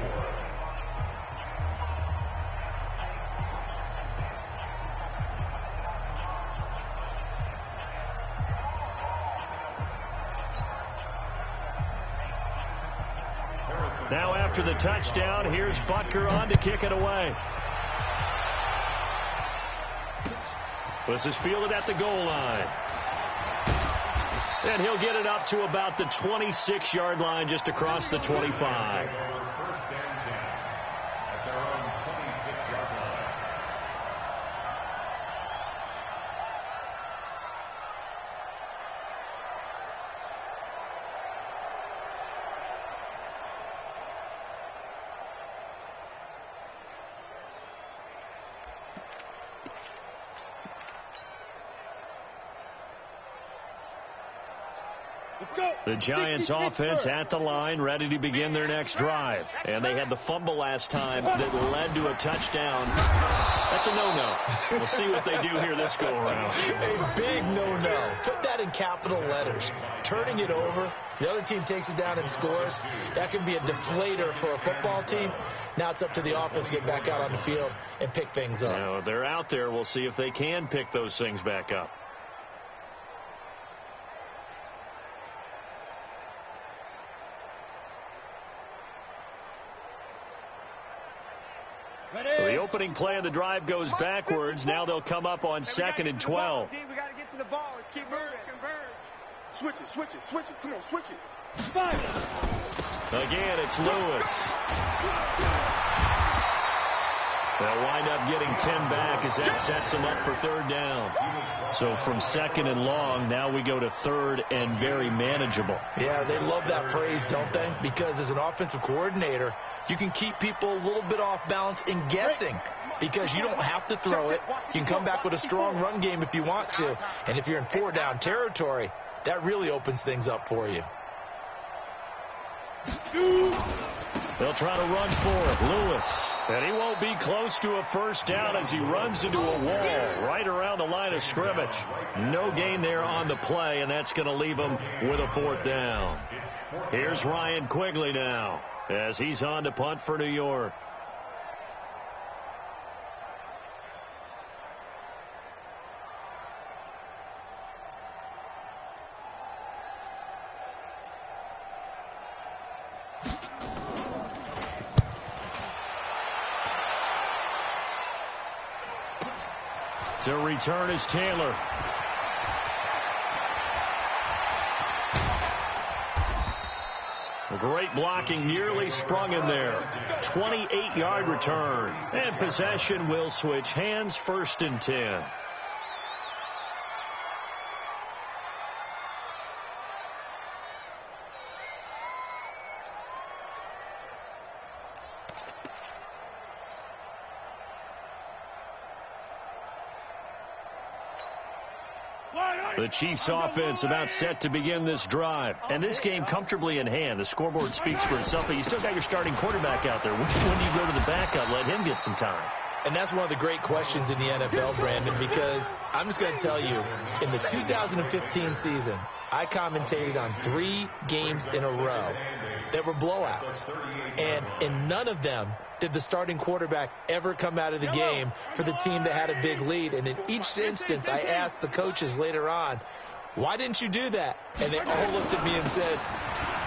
Now after the touchdown, here's Butker on to kick it away. This is fielded at the goal line. And he'll get it up to about the 26-yard line just across the 25. First and 10 at their own 26-yard line. The Giants offense at the line, ready to begin their next drive. And they had the fumble last time that led to a touchdown. That's a no-no. We'll see what they do here this go-around. A big no-no. Put that in capital letters. Turning it over, the other team takes it down and scores. That can be a deflator for a football team. Now it's up to the offense to get back out on the field and pick things up. Now, they're out there. We'll see if they can pick those things back up. So the opening play of the drive goes backwards. Now they'll come up on 2nd and 12. We got to get to the ball. Let's keep moving. Converge. Switch it. Come on, switch it. Again, it's Lewis. They'll wind up getting 10 back as that sets them up for 3rd down. So from 2nd and long, now we go to 3rd and very manageable. Yeah, they love that phrase, don't they? Because as an offensive coordinator, you can keep people a little bit off balance in guessing because you don't have to throw it. You can come back with a strong run game if you want to. And if you're in 4-down territory, that really opens things up for you. They'll try to run for it. Lewis. And he won't be close to a 1st down as he runs into a wall right around the line of scrimmage. No gain there on the play, and that's going to leave him with a 4th down. Here's Ryan Quigley now as he's on to punt for New York. To return is Taylor. Great blocking, nearly sprung in there. 28-yard return. And possession will switch hands, 1st and 10. The Chiefs offense about set to begin this drive. And this game comfortably in hand. The scoreboard speaks for itself, but you still got your starting quarterback out there. When do you go to the backup? Let him get some time. And that's one of the great questions in the NFL, Brandon, because I'm just going to tell you, in the 2015 season, I commentated on 3 games in a row that were blowouts. And in none of them did the starting quarterback ever come out of the game for the team that had a big lead. And in each instance, I asked the coaches later on, why didn't you do that? And they all looked at me and said,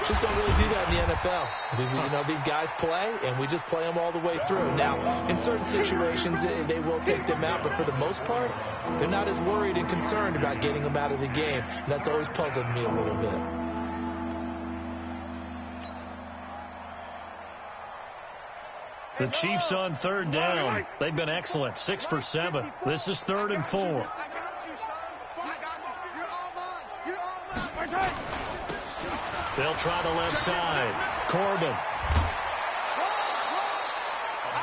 just don't really do that in the NFL. You know, these guys play, and we just play them all the way through. Now, in certain situations, they will take them out, but for the most part, they're not as worried and concerned about getting them out of the game. And that's always puzzled me a little bit. The Chiefs on 3rd down. They've been excellent. 6 for 7. This is 3rd and 4. They'll try the left side. Corbin.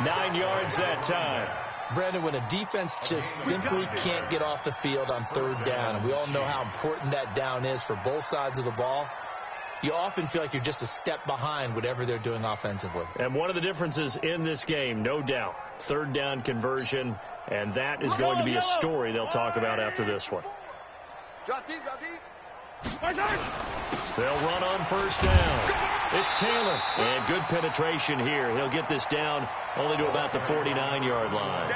9 yards that time. Brandon, when a defense just simply can't get off the field on 3rd down, and we all know how important that down is for both sides of the ball, you often feel like you're just a step behind whatever they're doing offensively. And one of the differences in this game, no doubt, 3rd down conversion, and that is going to be a story they'll talk about after this one. Drop deep. They'll run on 1st down. It's Taylor. And good penetration here. He'll get this down only to about the 49-yard line.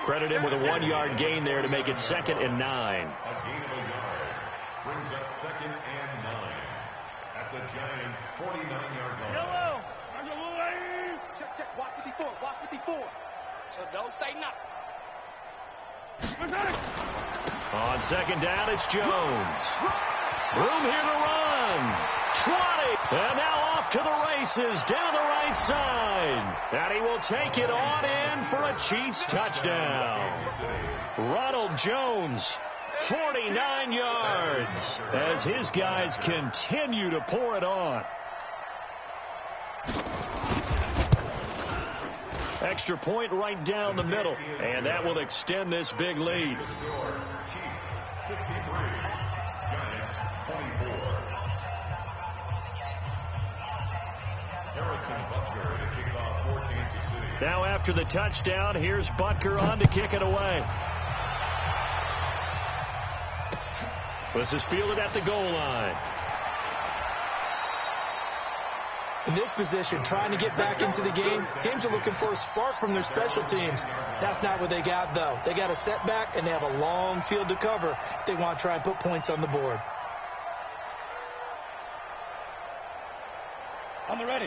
Credit him with a 1-yard gain there to make it 2nd and 9. A gain of a yard brings up 2nd and 9 at the Giants' 49-yard line. Yellow. Check. Walk 54. So don't say nothing. On 2nd down, it's Jones. Room here to run. 20. And now off to the races down the right side. And he will take it on in for a Chiefs touchdown. Ronald Jones, 49 yards, as his guys continue to pour it on. Extra point right down the middle, and that will extend this big lead. Chiefs 63, Giants 24. Now after the touchdown, here's Butker on to kick it away. This is fielded at the goal line. In this position, trying to get back into the game, teams are looking for a spark from their special teams. That's not what they got, though. They got a setback, and they have a long field to cover if they want to try and put points on the board.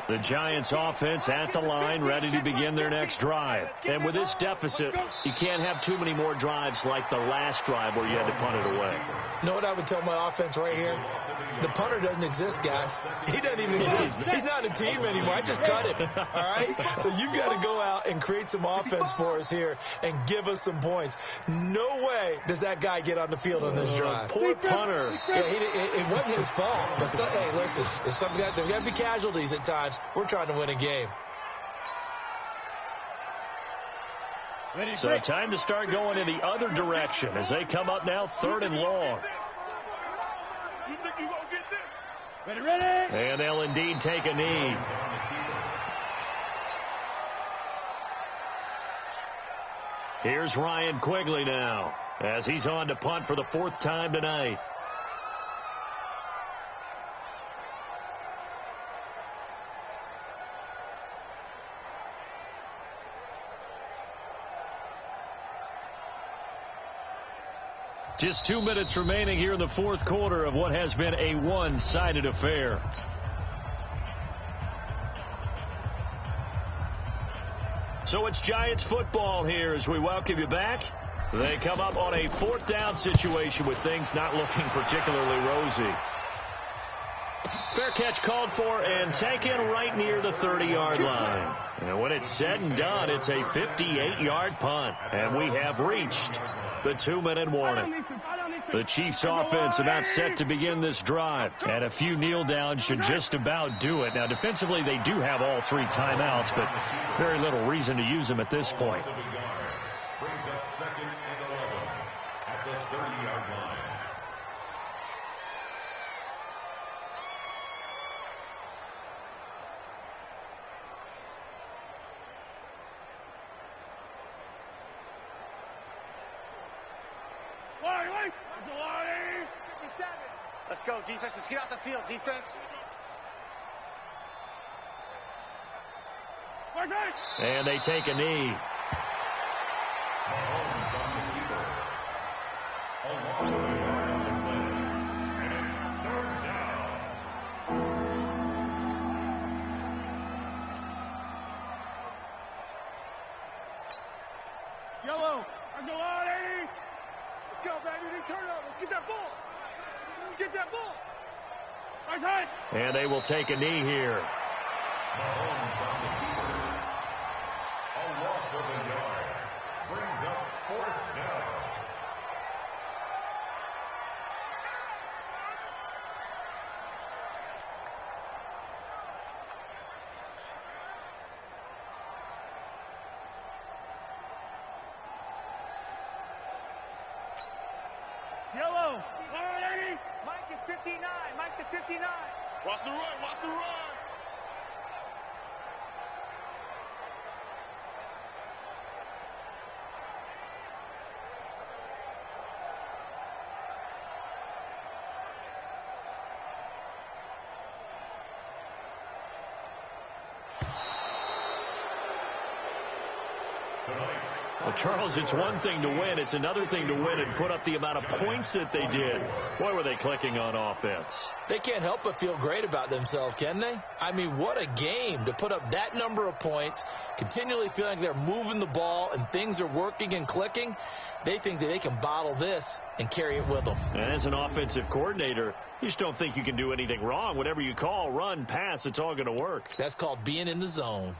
The Giants offense at the line, ready to begin their next drive. And with this deficit, you can't have too many more drives like the last drive where you had to punt it away. You know what I would tell my offense right here? The punter doesn't exist, guys. He doesn't even exist. He's not a team anymore. I just cut him. All right? So you've got to go out and create some offense for us here and give us some points. No way does that guy get on the field on this drive. Poor punter. Yeah, it wasn't his fault. But hey, listen, there's got to be casualties at times. We're trying to win a game. So time to start going in the other direction as they come up now 3rd and long. And they'll indeed take a knee. Here's Ryan Quigley now as he's on to punt for the 4th time tonight. Just 2 minutes remaining here in the 4th quarter of what has been a one-sided affair. So it's Giants football here as we welcome you back. They come up on a 4th down situation with things not looking particularly rosy. Fair catch called for and taken right near the 30-yard line. And when it's said and done, it's a 58-yard punt. And we have reached the 2-minute warning. The Chiefs offense about set to begin this drive. And a few kneel downs should just about do it. Now defensively they do have all 3 timeouts, but very little reason to use them at this point. Brings up 2nd and 11 at the 30-yard line. Let's go, defense. Let's get out the field, defense. And they take a knee. Mahomes on the keeper. A loss of a yard on the play. And it's 3rd down. Yellow. Let's go, Artie. Let's go, baby. They turn over. Get that ball. Get that ball. And they will take a knee here. Mahomes on the keeper. A loss of a yard. Brings up 4th down. Yellow. Mike is 59. Mike to 59. Watch the run. Watch the run. Well, Charles, it's one thing to win. It's another thing to win and put up the amount of points that they did. Boy, were they clicking on offense. They can't help but feel great about themselves, can they? I mean, what a game to put up that number of points, continually feeling like they're moving the ball and things are working and clicking. They think that they can bottle this and carry it with them. And as an offensive coordinator, you just don't think you can do anything wrong. Whatever you call, run, pass, it's all going to work. That's called being in the zone.